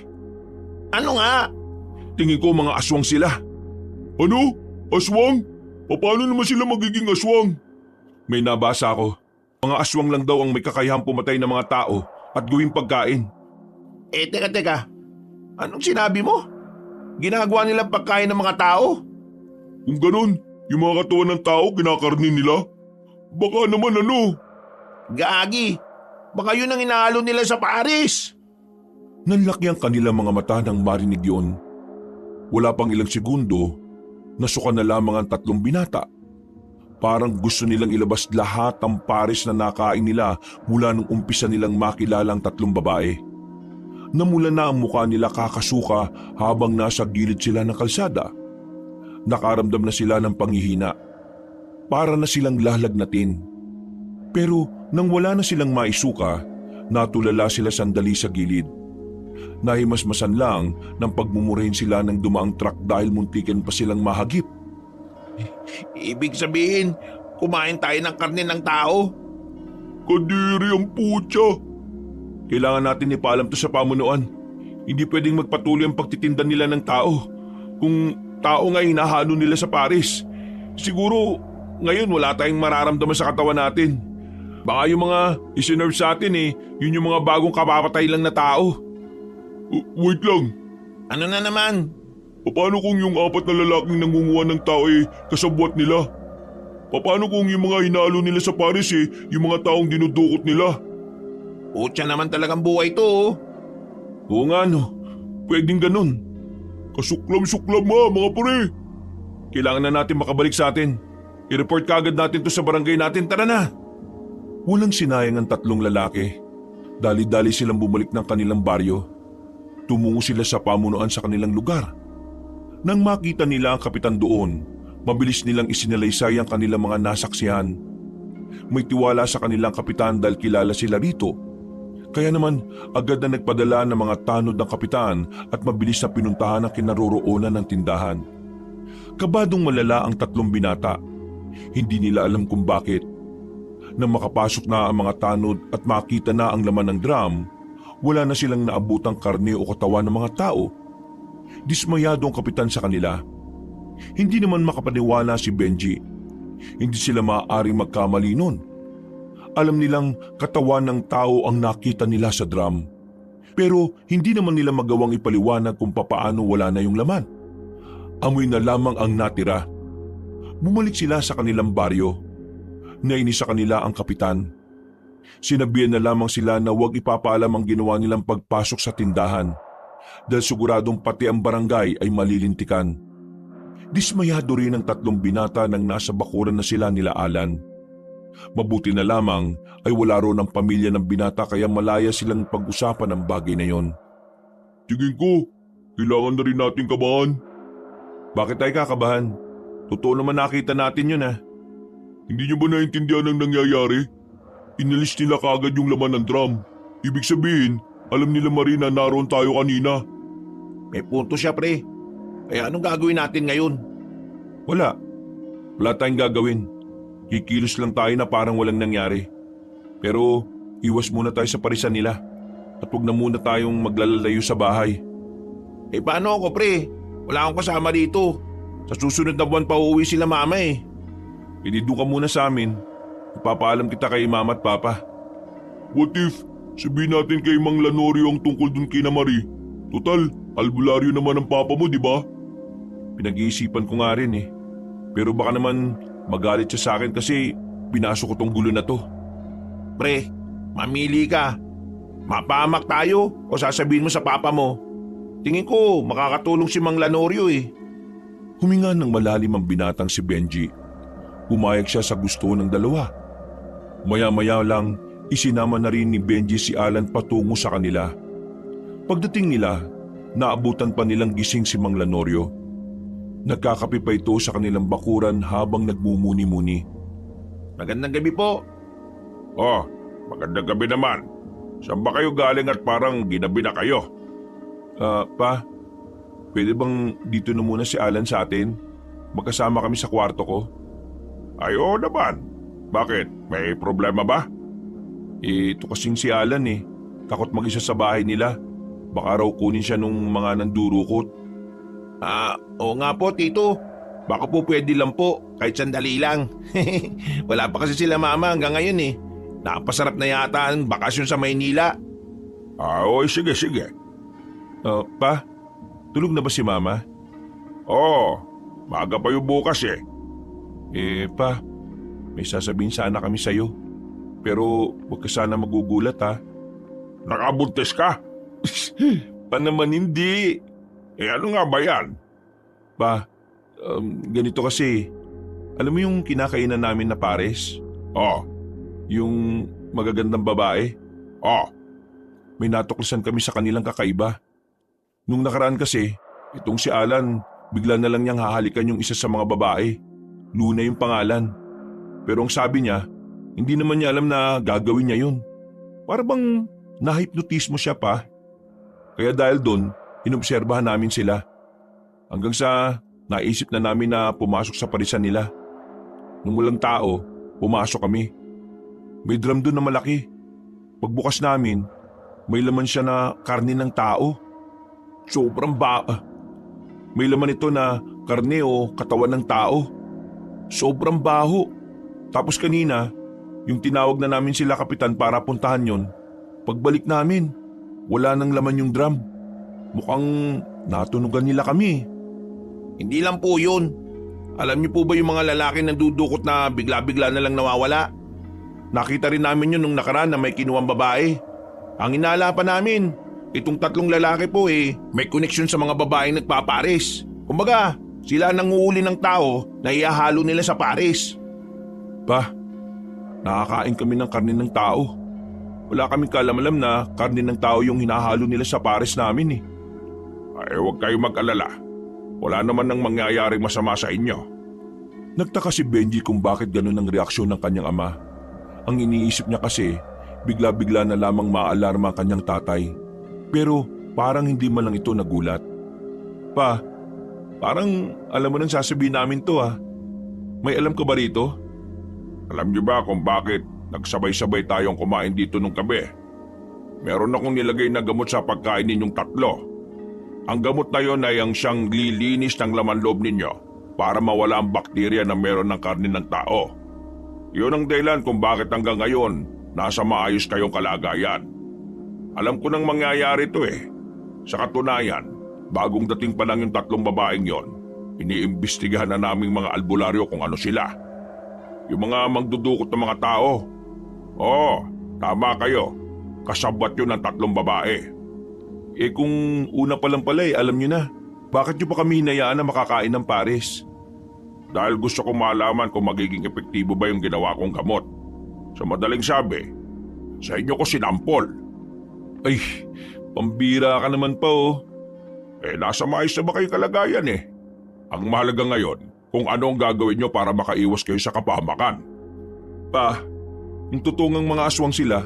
Ano nga? Tingin ko mga aswang sila. Ano? Aswang? Paano naman sila magiging aswang? May nabasa ako. Mga aswang lang daw ang may kakayahang pumatay ng mga tao at gawing pagkain. Eh teka. Anong sinabi mo? Ginagawa nilang pagkain ng mga tao? Kung ganun, yung mga katawan ng tao kinakarnin nila? Baka naman ano? Gagi, baka yun ang inahalo nila sa Paris. Nanlaki ang kanilang mga mata nang marinig yun. Wala pang ilang segundo, nasuka na lamang ang tatlong binata. Parang gusto nilang ilabas lahat ang Paris na nakain nila mula nung umpisa nilang makilala ang tatlong babae. Namula na ang mukha nila kakasuka habang nasa gilid sila ng kalsada. Nakaramdam na sila ng panghihina. Para na silang lalagnatin. Pero nang wala na silang maisuka, natulala sila sandali sa gilid. Nahimasmasan lang ng pagmumurahin sila ng dumaang truck dahil muntikan pa silang mahagip. Ibig sabihin, kumain tayo ng karne ng tao? Kadiri ang putya. Kailangan natin ipaalam to sa pamunuan. Hindi pwedeng magpatuloy ang pagtitinda nila ng tao. Kung tao nga hinahalo nila sa Paris, siguro ngayon wala tayong mararamdaman sa katawan natin. Baka yung mga isinerve sa atin yun yung mga bagong kapapatay lang na tao. Wait lang. Ano na naman? Paano kung yung 4 na lalaking nangunguha ng tao kasabwat nila? Paano kung yung mga hinalo nila sa Paris yung mga taong dinudukot nila? Putya naman talagang buhay to. Oo nga no, pwedeng ganun. Kasuklam-suklam mga pare. Kailangan na natin makabalik sa atin. I-report kaagad natin to sa barangay natin, tara na. Walang sinayang ang tatlong lalaki. Dali-dali silang bumalik ng kanilang baryo. Tumungo sila sa pamunuan sa kanilang lugar. Nang makita nila ang kapitan doon, mabilis nilang isinalaysay ang kanilang mga nasaksihan. May tiwala sa kanilang kapitan dahil kilala sila rito. Kaya naman agad na nagpadala ng mga tanod ng kapitan at mabilis na pinuntahan ang kinaroroonan ng tindahan. Kabadong malala ang tatlong binata. Hindi nila alam kung bakit. Nang makapasok na ang mga tanod at makita na ang laman ng drum, wala na silang naabutang karne o katawan ng mga tao. Dismayado ang kapitan sa kanila. Hindi naman makapaniwala si Benji. Hindi sila maaaring magkamali nun. Alam nilang katawan ng tao ang nakita nila sa drum. Pero hindi naman nila magawang ipaliwanag kung papaano wala na yung laman. Amoy na lamang ang natira. Bumalik sila sa kanilang baryo. Nainis sa kanila ang kapitan. Sinabihan na lamang sila na huwag ipapaalam ang ginawa nilang pagpasok sa tindahan dahil siguradong pati ang barangay ay malilintikan. Dismayado rin ang tatlong binata nang nasa bakuran na sila nila Alan. Mabuti na lamang ay wala ro ng pamilya ng binata kaya malaya silang pag-usapan ang bagay na yon. Tingin ko, kailangan na rin natin kabahan. Bakit tayo kakabahan? Totoo naman nakita natin yun Hindi niyo ba naintindihan ang nangyayari? Inalis nila kagad yung laman ng drum. Ibig sabihin, alam nila Marina naroon tayo kanina. May punto siya, pre. Kaya anong gagawin natin ngayon? Wala. Wala tayong gagawin. Kikilos lang tayo na parang walang nangyari. Pero iwas muna tayo sa parisan nila. At huwag na muna tayong maglalalayo sa bahay. Paano ako, pre? Wala akong kasama dito. Sa susunod na buwan pa uuwi sila mama Doon ka muna sa amin. Ipapaalam kita kay mama at papa. What if sabihin natin kay Mang Lanorio ang tungkol dun kay na Marie? Total, albularyo naman ang papa mo, di ba? Pinag-iisipan ko nga rin Pero baka naman magalit siya sa akin kasi pinasok ko tong gulo na to. Pre, mamili ka. Mapahamak tayo o sasabihin mo sa papa mo? Tingin ko makakatulong si Mang Lanorio Huminga ng malalim ang binatang si Benji. Pumayag siya sa gusto ng dalawa. Maya-maya lang, isinama na rin ni Benji si Alan patungo sa kanila. Pagdating nila, naabutan pa nilang gising si Mang Lanorio. Nagkakape pa ito sa kanilang bakuran habang nagmumuni-muni. Magandang gabi po. Oh, magandang gabi naman. Saan ba kayo galing at parang ginabi na kayo? Pa, pwede bang dito na muna si Alan sa atin? Magkasama kami sa kwarto ko. Ay, oo naman. Bakit? May problema ba? Ito kasing si Alan Takot mag-isa sa bahay nila. Baka raw kunin siya nung mga nandurukot. Oo nga po, Tito. Baka po pwede lang po, kahit sandali lang. Wala pa kasi sila mama hanggang ngayon Napasarap na yata ang bakasyon sa Maynila. Oo, sige. Pa, tulog na ba si mama? Oo, maaga pa yung bukas Pa, may sasabihin sana kami sa'yo. Pero huwag ka sana magugulat Nakabuntis ka? Pa naman hindi. Ano nga ba yan? Pa, ganito kasi. Alam mo yung kinakainan namin na pares? Yung magagandang babae? May natuklasan kami sa kanilang kakaiba. Nung nakaraan kasi, itong si Alan, bigla na lang niyang hahalikan yung isa sa mga babae. Luna yung pangalan. Pero ang sabi niya, hindi naman niya alam na gagawin niya yun. Para bang nahipnotismo siya pa. Kaya dahil doon, inobserbahan namin sila. Hanggang sa naisip na namin na pumasok sa parisan nila. Nung walang tao, pumasok kami. May drum doon na malaki. Pagbukas namin, may laman siya na karne ng tao. Sobrang May laman ito na karne o katawan ng tao. Sobrang baho. Tapos kanina, yung tinawag na namin sila kapitan para puntahan yon. Pagbalik namin, wala nang laman yung drum. Mukhang natunugan nila kami. Hindi lang po yun. Alam niyo po ba yung mga lalaki na dudukot na bigla-bigla na lang nawawala? Nakita rin namin yun nung nakaraan na may kinuwang babae. Ang inala pa namin, itong 3 lalaki po may koneksyon sa mga babaeng nagpapares. Kumbaga, sila nanguuli ng tao na ihahalo nila sa pares. Pa, nakakain kami ng karne ng tao. Wala kaming kaalam-alam na karne ng tao yung hinahalo nila sa pares namin Ay, huwag kayong mag-alala. Wala naman nang mangyayaring masama sa inyo. Nagtaka si Benji kung bakit ganun ang reaksyon ng kanyang ama. Ang iniisip niya kasi, bigla-bigla na lamang maalarma ang kanyang tatay. Pero parang hindi man lang ito nagulat. Pa, parang alam mo nang sasabihin namin to May alam ka ba rito? Alam niyo ba kung bakit nagsabay-sabay tayong kumain dito nung gabi? Meron akong nilagay na gamot sa pagkain ninyong 3. Ang gamot na yon ay ang siyang lilinis ng laman loob ninyo para mawala ang bakterya na meron ng karne ng tao. Yun ang dahilan kung bakit hanggang ngayon nasa maayos kayong kalagayan. Alam ko nang mangyayari ito Sa katunayan, bagong dating pa lang yung 3 babaeng yon, iniimbestigahan na naming mga albularyo kung ano sila. Yung mga magdudukot ng mga tao. Oo, tama kayo. Kasabwat yun ng 3 babae. Kung una pa lang pala alam nyo na. Bakit nyo pa kami hinayaan na makakain ng pares? Dahil gusto kong malaman kung magiging epektibo ba yung ginawa kong gamot. Sa madaling sabi, sa inyo ko sinampol. Ay, pambira ka naman pa Nasa maayos na ba kayong kalagayan Ang mahalaga ngayon, kung ano ang gagawin nyo para makaiwas kayo sa kapahamakan. Pa, yung tutungang mga aswang sila,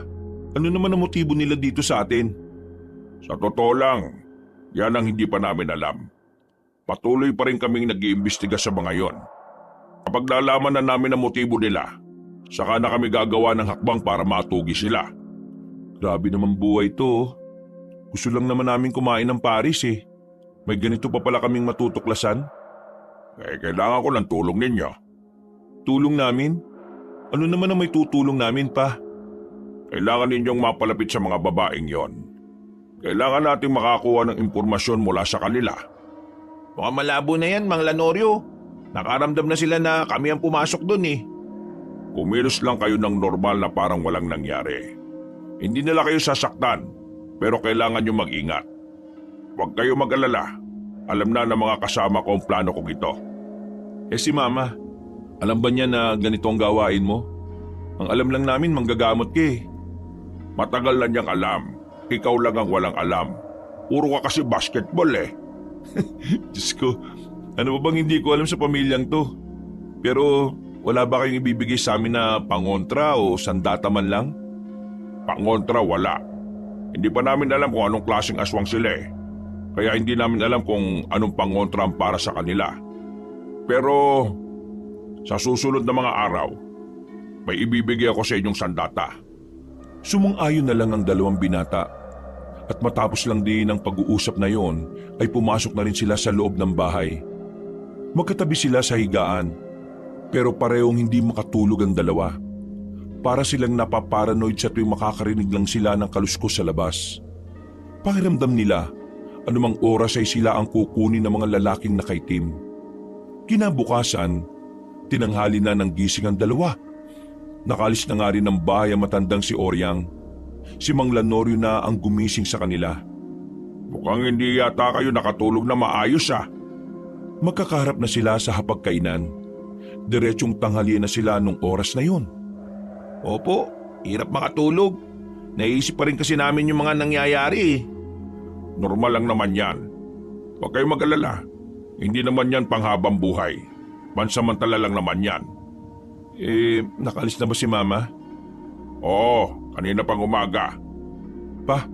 ano naman ang motibo nila dito sa atin? Sa totoo lang, yan ang hindi pa namin alam. Patuloy pa rin kaming nag-iimbestiga sa mga yon. Kapag nalaman na namin ang motibo nila, saka na kami gagawa ng hakbang para matugi sila. Grabe naman buhay to. Gusto lang naman namin kumain ng Paris eh. May ganito pa pala kaming matutuklasan. Kailangan ko ng tulong ninyo. Tulong namin? Ano naman ang may tutulong namin pa? Kailangan ninyong mapalapit sa mga babaeng yon. Kailangan nating makakuha ng impormasyon mula sa kanila. Mukhang malabo na yan, Mang Lanorio. Nakaramdam na sila na kami ang pumasok dun eh. Kumilos lang kayo ng normal na parang walang nangyari. Hindi nila kayo sasaktan, pero kailangan nyo mag-ingat. Huwag kayo mag-alala. Alam na ng mga kasama ko ang plano kong ito. Si Mama, alam ba niya na ganito ang gawain mo? Ang alam lang namin manggagamot ka eh. Matagal na niyang alam. Ikaw lang ang walang alam. Puro ka kasi basketball eh. Diyos ko, ano ba bang hindi ko alam sa pamilyang to? Pero wala ba kayong ibibigay sa amin na pangontra o sandata man lang? Pangontra wala. Hindi pa namin alam kung anong klaseng aswang sila eh. Kaya hindi namin alam kung anong pangontra ang para sa kanila. Pero sa susunod na mga araw, may ibibigay ako sa inyong sandata. Sumang-ayon na lang ang dalawang binata. At matapos lang din ang pag-uusap na yon, ay pumasok na rin sila sa loob ng bahay. Magkatabi sila sa higaan, pero parehong hindi makatulog ang dalawa. Para silang napaparanoid sa tuwing makakarinig lang sila ng kaluskos sa labas. Pakiramdam nila, anumang oras ay sila ang kukunin ng mga lalaking nakaitim. Kinabukasan, tinanghali na ng gising ang dalawa. Nakalis na nga rin ng bahay ang matandang si Oryang. Si Mang Lanorio na ang gumising sa kanila. Mukhang hindi yata kayo nakatulog na maayos ah. Magkakaharap na sila sa hapagkainan. Diretsong tanghalian na sila nung oras na yun. Opo, hirap makatulog. Naisip pa rin kasi namin yung mga nangyayari eh. Normal lang naman yan. Huwag kayong mag-alala. Hindi naman yan panghabang buhay. Pansamantala lang naman yan. Nakalis na ba si Mama? Oo, kanina pang umaga. Pa,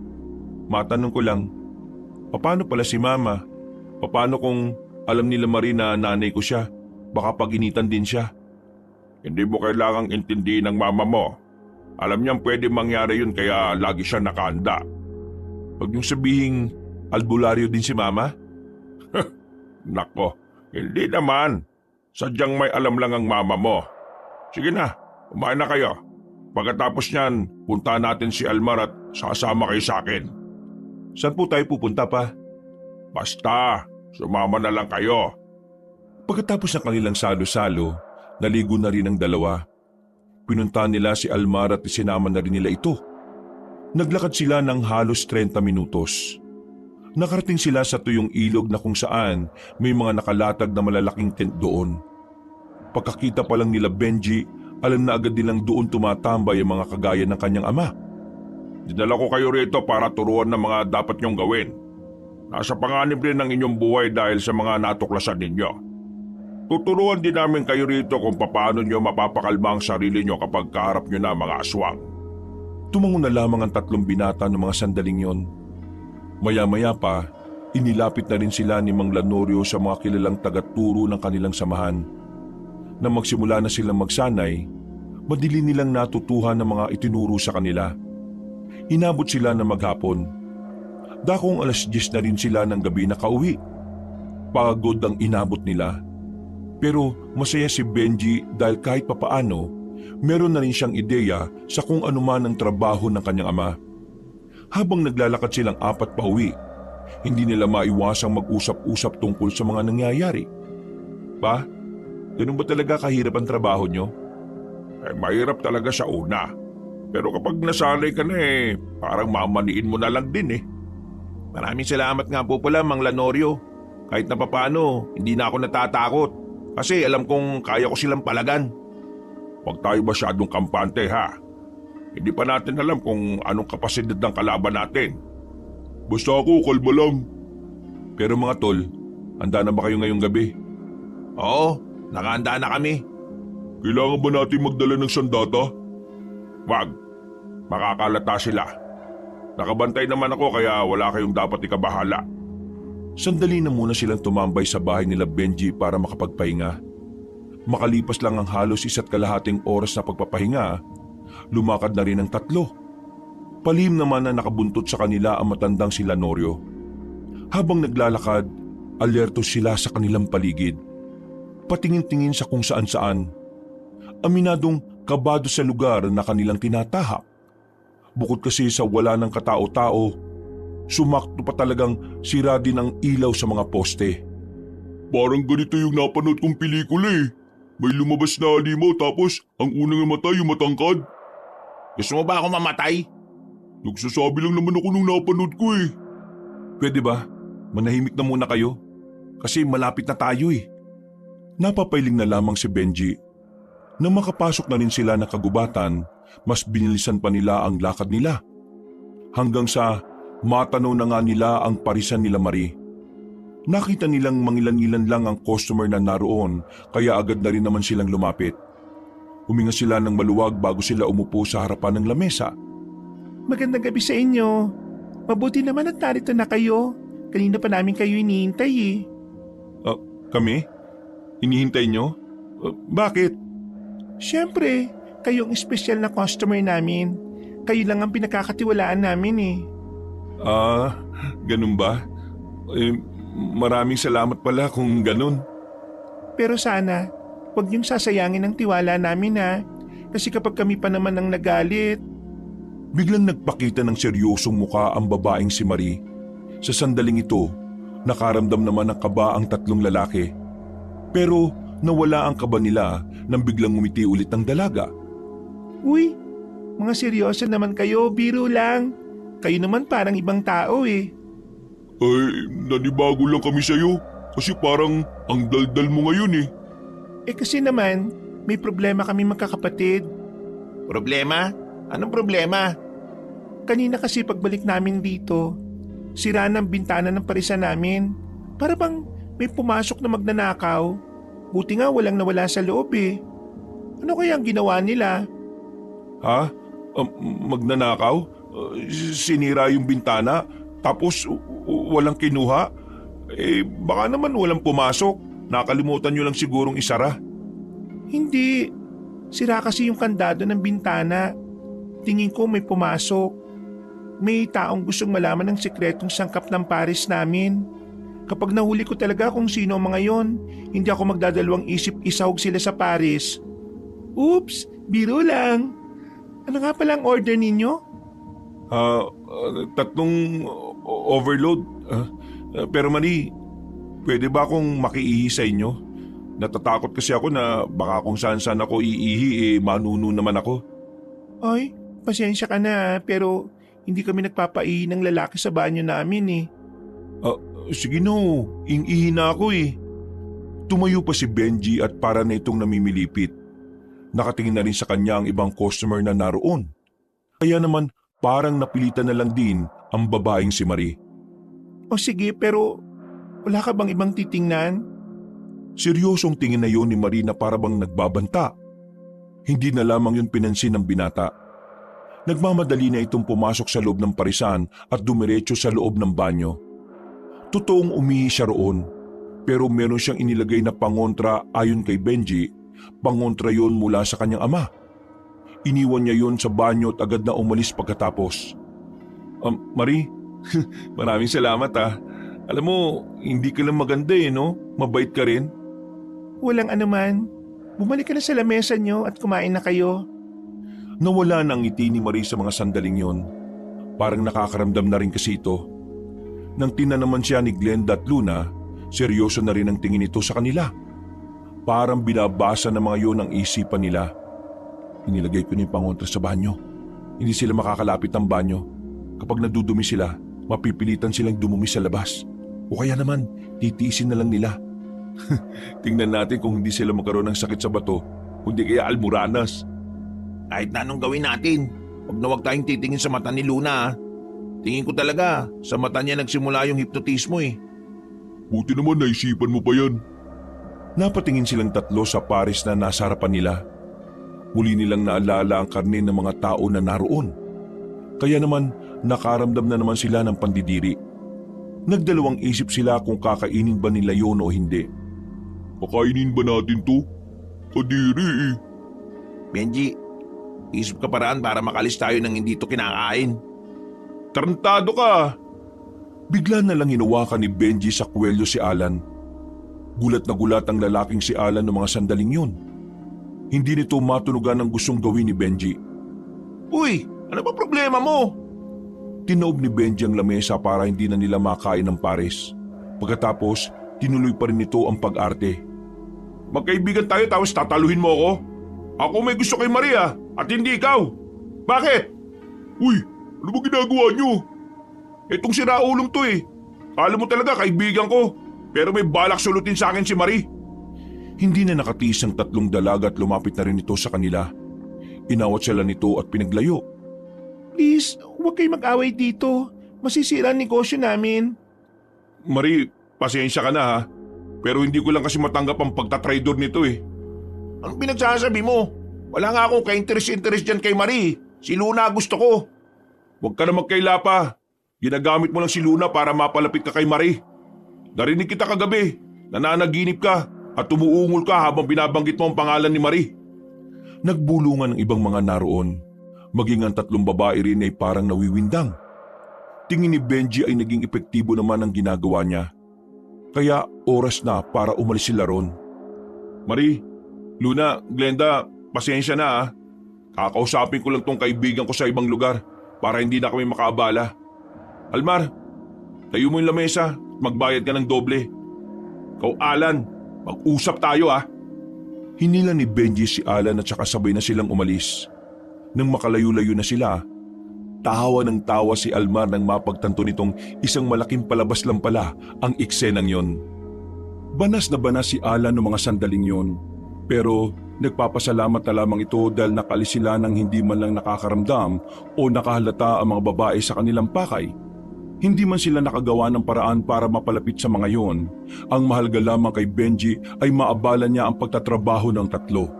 matanong ko lang. Paano pala si Mama? Paano kung alam nila Marie na nanay ko siya? Baka pag-initan din siya. Hindi mo kailangang intindihin ng mama mo. Alam niyang pwede mangyari yun kaya lagi siya nakahanda. Huwag niyong sabihing albularyo din si Mama? Nako, hindi naman. Sadyang may alam lang ang mama mo. Sige na, kumain na kayo. Pagkatapos niyan, puntahan natin si Almar at sasama kayo sa akin. Saan po tayo pupunta pa? Basta, sumama na lang kayo. Pagkatapos ng kanilang salo-salo, naligo na rin ang dalawa. Pinuntahan nila si Almar at isinama na rin nila ito. Naglakad sila ng halos 30 minutos. Nakarating sila sa tuyong ilog na kung saan may mga nakalatag na malalaking tent doon. Pagkakita pa lang nila Benji, alam na agad nilang doon tumatambay ang mga kagaya ng kanyang ama. Dinala ko kayo rito para turuan ng mga dapat niyong gawin. Nasa panganib rin ng inyong buhay dahil sa mga natuklasan ninyo. Tuturuan din namin kayo rito kung paano niyo mapapakalma ang sarili niyo kapag kaharap niyo na mga aswang. Tumango na lamang ang tatlong binata ng mga sandaling yon. Maya-maya pa, inilapit na rin sila ni Mang Lanorio sa mga kilalang tagaturo ng kanilang samahan. Nang magsimula na silang magsanay, madili nilang natutuhan ng mga itinuro sa kanila. Inabot sila na maghapon. Dakong 10:00 na rin sila ng gabi nakauwi. Pagod ang inabot nila. Pero masaya si Benji dahil kahit papaano, meron na rin siyang ideya sa kung anuman ang trabaho ng kanyang ama. Habang naglalakad silang apat pa uwi, hindi nila maiwasang mag-usap-usap tungkol sa mga nangyayari. Pa, ganun ba talaga kahirap ang trabaho nyo? Mahirap talaga sa una. Pero kapag nasanay ka na parang mamaniin mo na lang din eh. Maraming salamat nga po pala, Mang Lanorio. Kahit na papano, hindi na ako natatakot. Kasi alam kong kaya ko silang palagan. Huwag tayo masyadong kampante ha. Hindi pa natin alam kung anong kapasidad ng kalaban natin. Basta ako, kalma lang. Pero mga tol, handa na ba kayo ngayong gabi? Oo, Nakahanda na kami. Kailangan ba natin magdala ng sandata? Wag. Makakalata sila. Nakabantay naman ako kaya wala kayong dapat ikabahala. Sandali na muna silang tumambay sa bahay nila Benji para makapagpahinga. Makalipas lang ang halos 1.5 oras na pagpapahinga, lumakad na rin ang tatlo. Palihim naman na nakabuntot sa kanila ang matandang sila Norio. Habang naglalakad, alerto sila sa kanilang paligid. Patingin-tingin sa kung saan-saan. Aminadong kabado sa lugar na kanilang tinatahak. Bukod kasi sa wala ng katao-tao, sumakto pa talagang sira din ang ilaw sa mga poste. Parang ganito yung napanood kong pelikula eh. May lumabas na halimaw tapos ang unang namatay yung matangkad. Gusto mo ba ako mamatay? Nagsasabi lang naman ako nung napanood ko eh. Pwede ba? Manahimik na muna kayo? Kasi malapit na tayo eh. Napapailing na lamang si Benji. Nang makapasok na rin sila ng kagubatan, mas binilisan pa nila ang lakad nila. Hanggang sa matanaw na nga nila ang parisan nila Marie. Nakita nilang mangilan-ilan lang ang customer na naroon kaya agad na rin naman silang lumapit. Huminga sila ng maluwag bago sila umupo sa harapan ng lamesa. Magandang gabi sa inyo. Mabuti naman at narito na kayo. Kanina pa namin kayo hinihintay eh. Kami? Inihintay nyo? Bakit? Siyempre, kayong espesyal na customer namin. Kayo lang ang pinakakatiwalaan namin eh. Ganun ba? Maraming salamat pala kung ganun. Pero sana, huwag niyong sasayangin ang tiwala namin ha. Kasi kapag kami pa naman ang nagalit. Biglang nagpakita ng seryosong muka ang babaeng si Marie. Sa sandaling ito, nakaramdam naman ng kaba ang tatlong lalaki. Pero nawala ang kaba nila nang biglang ngumiti ulit ang dalaga. Uy, mga seryoso naman kayo, biro lang. Kayo naman parang ibang tao eh. Ay, nanibago lang kami sa'yo. Kasi parang ang daldal mo ngayon eh. Eh kasi naman, may problema kami magkakapatid. Problema? Anong problema? Kanina kasi pagbalik namin dito, sira ng bintana ng parisan namin. Para bang may pumasok na magnanakaw. Buti nga walang nawala sa loob eh. Ano kaya ang ginawa nila? Ha? Magnanakaw? Sinira yung bintana tapos walang kinuha? Baka naman walang pumasok. Nakalimutan nyo lang sigurong isara. Hindi. Sira kasi yung kandado ng bintana. Tingin ko may pumasok. May taong gustong malaman ng sikretong sangkap ng pares namin. Kapag nahuli ko talaga kung sino ang mga yon, hindi ako magdadalawang isip isahog sila sa pares. Oops, biro lang. Ano nga pala ang order ninyo? 3 overload. Pero Marie, pwede ba akong makiihi sa inyo? Natatakot kasi ako na baka kung saan-saan ako iihi manuno naman ako. Ay, pasensya ka na pero hindi kami nagpapaihi ng lalaki sa banyo namin eh. Sige no, ihi na ako eh. Tumayo pa si Benji at para na itong namimilipit. Nakatingin na rin sa kanya ang ibang customer na naroon. Kaya naman parang napilitan na lang din ang babaeng si Marie. O sige pero wala ka bang ibang titingnan? Seryosong tingin na yon ni Marie na para bang nagbabanta. Hindi na lamang yun pinansin ng binata. Nagmamadali na itong pumasok sa loob ng parisan at dumiretso sa loob ng banyo. Totoong umihi siya roon, pero meron siyang inilagay na pangontra ayon kay Benji, pangontra yon mula sa kanyang ama. Iniwan niya yon sa banyo at agad na umalis pagkatapos. Marie, maraming salamat ah. Alam mo, hindi ka lang maganda no? Mabait ka rin. Walang anuman. Bumalik ka na sa lamesa niyo at kumain na kayo. Nawala na ang ngiti ni Marie sa mga sandaling yon. Parang nakakaramdam na rin kasi ito. Nang tinanaman siya ni Glenda at Luna, seryoso na rin ang tingin ito sa kanila. Parang binabasa ng mga yon ang isipan nila. Inilagay ko na yung pangontra sa banyo. Hindi sila makakalapit ng banyo. Kapag nadudumi sila, mapipilitan silang dumumi sa labas. O kaya naman, titiisin na lang nila. Tingnan natin kung hindi sila magkaroon ng sakit sa bato, kundi kaya almuranas. Kahit na anong gawin natin, huwag tayong titingin sa mata ni Luna ha. Tingin ko talaga, sa mata niya nagsimula yung hipnotismo eh. Buti naman naisipan mo pa yan. Napatingin silang tatlo sa pares na nasa harapan nila. Muli nilang naalala ang karne ng mga tao na naroon. Kaya naman nakaramdam na naman sila ng pandidiri. Nagdalawang isip sila kung kakainin ba nila yun o hindi. Pakainin ba natin to? Kadiri eh. Benji, isip ka paraan para makalis tayo ng hindi to kinakain. Tarantado ka! Bigla na lang hinawakan ni Benji sa kwelyo si Alan. Gulat na gulat ang lalaking si Alan ng mga sandaling yun. Hindi nito matunugan ang gustong gawin ni Benji. Uy, ano ba problema mo? Tinaob ni Benji ang lamesa para hindi na nila makain ng pares. Pagkatapos, tinuloy pa rin nito ang pag-arte. Magkaibigan tayo tapos tataluhin mo ako? Ako may gusto kay Maria at hindi ikaw. Bakit? Uy, ano ba ginagawa niyo? Itong siraulong to eh. Kala mo talaga kaibigan ko. Pero may balak sulutin sa akin si Marie. Hindi na nakatiis ang tatlong dalaga at lumapit na rin ito sa kanila. Inawat sila nito at pinaglayo. Please, huwag kayo mag-away dito. Masisira ang negosyo namin. Marie, pasensya ka na ha. Pero hindi ko lang kasi matanggap ang pagtatraidor nito eh. Anong pinagsasabi mo? Wala nga akong ka-interest dyan kay Marie. Si Luna gusto ko. Huwag ka na magkaila pa. Ginagamit mo lang si Luna para mapalapit ka kay Marie. Narinig kita kagabi. Nananaginip ka at tumuungol ka habang binabanggit mo ang pangalan ni Marie. Nagbulungan ang ibang mga naroon. Maging ang tatlong babae rin ay parang nawiwindang. Tingin ni Benji ay naging epektibo naman ang ginagawa niya. Kaya oras na para umalis sila ron. Marie, Luna, Glenda, pasensya na ha. Kakausapin ko lang tong kaibigan ko sa ibang lugar para hindi na kami makaabala. Almar, tayo mo yung lamesa at magbayad ka ng doble. Ikaw Alan, mag-usap tayo ha. Hinila ni Benji si Alan at saka sabay na silang umalis. Nang makalayo-layo na sila, tawa ng tawa si Almar nang mapagtanto nitong isang malaking palabas lang pala ang eksenang yon. Banas na banas si Alan ng mga sandaling yon. Pero nagpapasalamat na lamang ito dahil nakalis sila ng hindi man lang nakakaramdam o nakahalata ang mga babae sa kanilang pakay. Hindi man sila nakagawa ng paraan para mapalapit sa mga yon. Ang mahalaga lamang kay Benji ay maabala niya ang pagtatrabaho ng tatlo.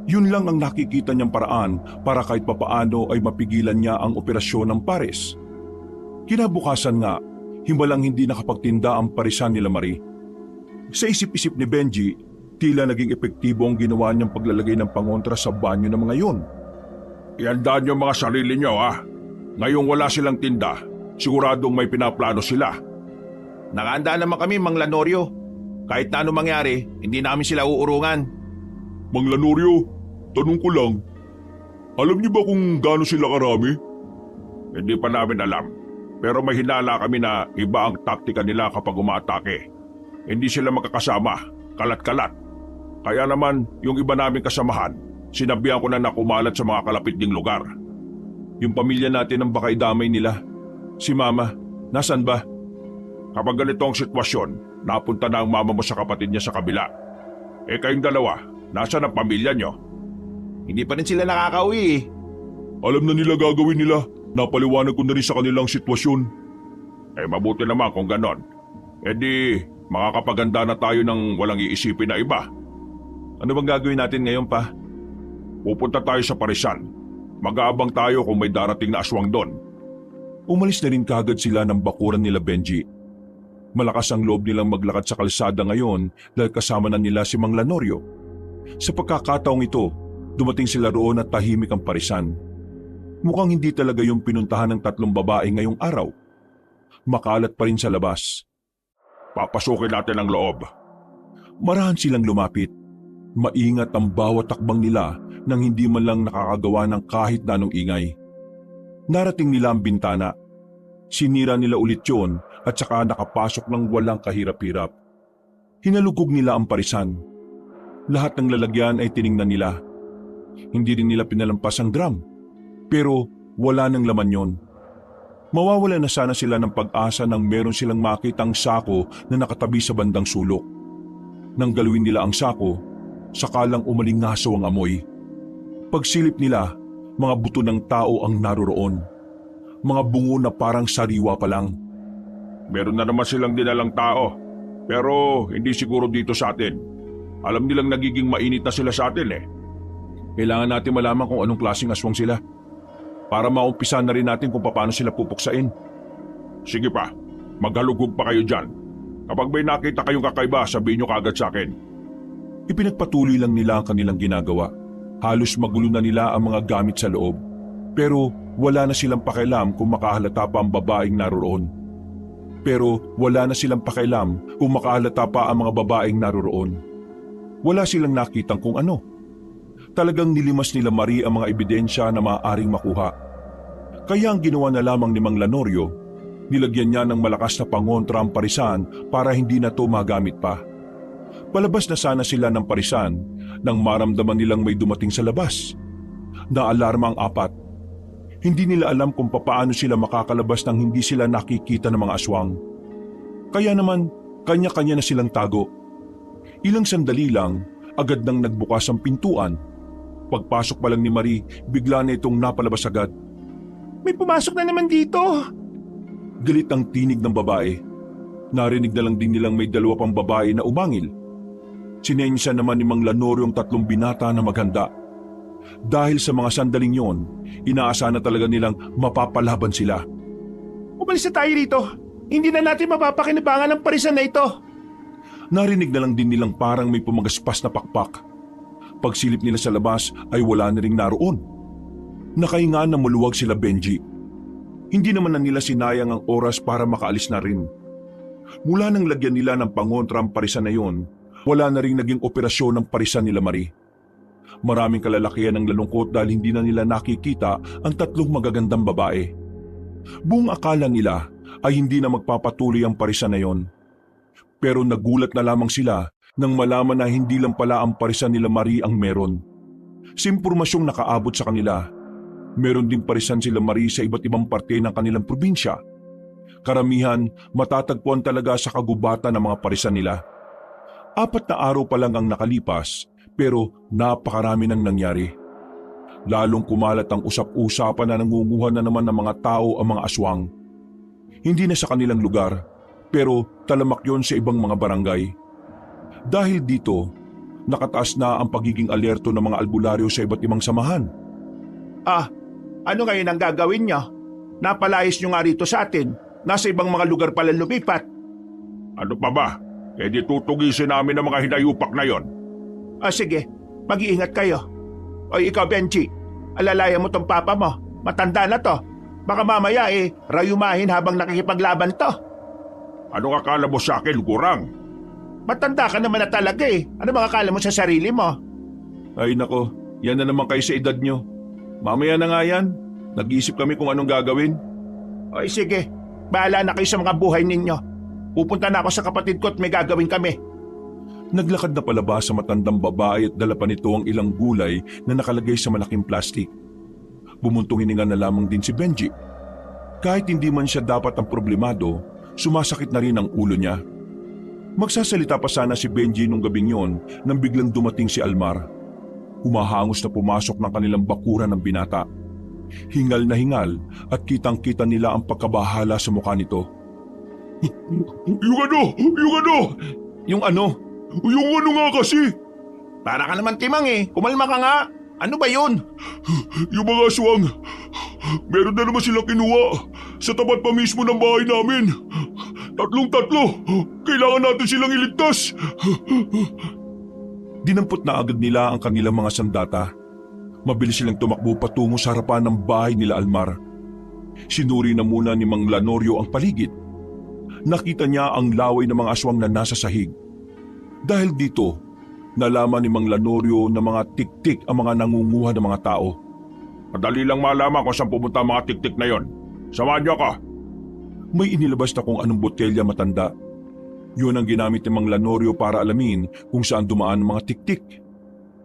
Yun lang ang nakikita niyang paraan para kahit papaano ay mapigilan niya ang operasyon ng pares. Kinabukasan nga, himbalang hindi nakapagtinda ang parisan nila Marie. Sa isip-isip ni Benji, tila naging epektibo ang ginawa niyang paglalagay ng pangontra sa banyo ng mga yon. Iandaan niyo mga sarili niyo ha. Ngayong wala silang tinda, siguradong may pinaplano sila. Nakahanda naman kami, Mang Lanorio. Kahit na anong mangyari, hindi namin sila uurungan. Mang Lanorio, tanong ko lang. Alam niyo ba kung gaano sila karami? Hindi pa namin alam. Pero may hinala kami na iba ang taktika nila kapag umaatake. Hindi sila makakasama, kalat-kalat. Kaya naman, yung iba namin kasamahan, sinabihan ko na nakumalat sa mga kalapit ding lugar. Yung pamilya natin ang baka idamay nila. Si Mama, nasan ba? Kapag ganito ang sitwasyon, napunta na ang mama mo sa kapatid niya sa kabila. Eh kayong dalawa, nasaan ang pamilya niyo? Hindi pa rin sila nakakauwi eh. Alam na nila gagawin nila. Napaliwanag ko na rin sa kanilang sitwasyon. Eh mabuti naman kung ganon. Eh di, makakapaganda na tayo ng walang iisipin na iba. Ano bang gagawin natin ngayon pa? Pupunta tayo sa Parisan. Mag-aabang tayo kung may darating na aswang doon. Umalis na rin kagad sila ng bakuran nila Benji. Malakas ang loob nilang maglakad sa kalsada ngayon dahil kasama na nila si Mang Lanorio. Sa pagkakataong ito, dumating sila roon at tahimik ang Parisan. Mukhang hindi talaga yung pinuntahan ng tatlong babae ngayong araw. Makalat pa rin sa labas. Papasukin natin ang loob. Marahan silang lumapit. Maingat ang bawat takbang nila nang hindi man lang nakakagawa ng kahit na anong ingay. Narating nila ang bintana. Sinira nila ulit yun at saka nakapasok ng walang kahirap-hirap. Hinalugog nila ang Parisan. Lahat ng lalagyan ay tiningnan nila. Hindi rin nila pinalampas ang drum. Pero wala nang laman yon. Mawawala na sana sila ng pag-asa nang meron silang makitang sako na nakatabi sa bandang sulok. Nang galawin nila ang sako, sakalang umalingaso ang amoy. Pagsilip nila, mga buto ng tao ang naroroon. Mga bungo na parang sariwa pa lang. Meron na naman silang dinalang tao. Pero hindi siguro dito sa atin. Alam nilang nagiging mainit na sila sa atin eh. Kailangan natin malaman kung anong klaseng aswang sila para maumpisan na rin natin kung paano sila pupuksain. Sige pa, maghalugog pa kayo dyan. Kapag may nakita kayong kakaiba, sabihin nyo kaagad sa akin. Ipinagpatuloy lang nila ang kanilang ginagawa. Halos magulo na nila ang mga gamit sa loob. Pero wala na silang pakialam kung makahalata pa ang babaeng naroon. Wala silang nakitang kung ano. Talagang nilimas nila Marie ang mga ebidensya na maaaring makuha. Kaya ang ginawa na lamang ni Mang Lanorio, nilagyan niya ng malakas na pangontra ang parisan para hindi na ito magamit pa. Palabas na sana sila ng parisan nang maramdaman nilang may dumating sa labas. Naalarma ang apat. Hindi nila alam kung papaano sila makakalabas nang hindi sila nakikita ng mga aswang. Kaya naman, kanya-kanya na silang tago. Ilang sandali lang, agad nang nagbukas ang pintuan. Pagpasok pa lang ni Marie, bigla na itong napalabas agad. May pumasok na naman dito. Galit ang tinig ng babae. Narinig na lang din nilang may dalawa pang babae na umangil. Sinensya naman ni Mang Lanorio ang 3 binata na maghanda. Dahil sa mga sandaling yon, inaasa na talaga nilang mapapalaban sila. Umalis na tayo rito. Hindi na natin mapapakinabangan ang parisan na ito. Narinig na lang din nilang parang may pumagaspas na pakpak. Pagsilip nila sa labas ay wala na ring naroon. Nakahinga na muluwag sila Benji. Hindi naman na nila sinayang ang oras para makaalis na rin. Mula nang lagyan nila ng pangontra ang parisan na yon, wala na ring naging operasyon ng parisan nila Marie. Maraming kalalakihan ang lalungkot dahil hindi na nila nakikita ang 3 magagandang babae. Buong akala nila ay hindi na magpapatuloy ang parisan na yon. Pero nagulat na lamang sila nang malaman na hindi lang pala ang parisan nila Marie ang meron. Sa impormasyong nakaabot sa kanila, meron din parisan sila Marie sa iba't ibang parte ng kanilang probinsya. Karamihan matatagpuan talaga sa kagubatan ng mga parisan nila. 4 na araw pa lang ang nakalipas pero napakarami nang nangyari. Lalong kumalat ang usap-usapan na nangunguha na naman ng mga tao ang mga aswang. Hindi na sa kanilang lugar pero talamak yon sa ibang mga barangay. Dahil dito, nakataas na ang pagiging alerto ng mga albularyo sa iba't ibang samahan. Ano ngayon ang gagawin niyo? Napalayas niyo nga rito sa atin. Nasa ibang mga lugar pala lumipat. Ano pa ba? E di tutugisin namin ang mga hinayupak na yon. Sige, mag-iingat kayo. O ikaw Benji, alalayan mo tong papa mo. Matanda na to. Baka mamaya rayumahin habang nakikipaglaban to. Ano akala mo sa akin, Gurang? Matanda ka naman na talaga Ano bang akala mo sa sarili mo? Ay nako, yan na naman kayo sa edad nyo. Mamaya na nga yan. Nag-iisip kami kung anong gagawin. O sige, bahala na kayo sa mga buhay ninyo. Pupunta na ako sa kapatid ko at may gagawin kami. Naglakad na palabas sa matandang babae at dala pa nito ang ilang gulay na nakalagay sa malaking plastik. Bumuntong hininga na lamang din si Benji. Kahit hindi man siya dapat ang problemado, sumasakit na rin ang ulo niya. Magsasalita pa sana si Benji nung gabing yon nang biglang dumating si Almar. Humahangos na pumasok ng kanilang bakuran ng binata. Hingal na hingal at kitang-kita nila ang pagkabahala sa mukha nito. Yung ano? Yung ano? Yung ano nga kasi? Para ka naman timang Kumalma ka nga. Ano ba yun? Yung mga aswang. Meron na naman silang kinuha. Sa tapat pa mismo ng bahay namin. 3. Kailangan natin silang iligtas. Dinampot na agad nila ang kanilang mga sandata. Mabilis silang tumakbo patungo sa harapan ng bahay nila Almar. Sinuri na muna ni Mang Lanorio ang paligid. Nakita niya ang laway ng mga aswang na nasa sahig. Dahil dito, nalaman ni Mang Lanorio na mga tiktik ang mga nangunguha ng mga tao. Madali lang malaman kung saan pumunta ang mga tiktik na yon. Samahan niyo ako. May inilabas na kung anong botelya matanda. Yun ang ginamit ni Mang Lanorio para alamin kung saan dumaan ang mga tiktik.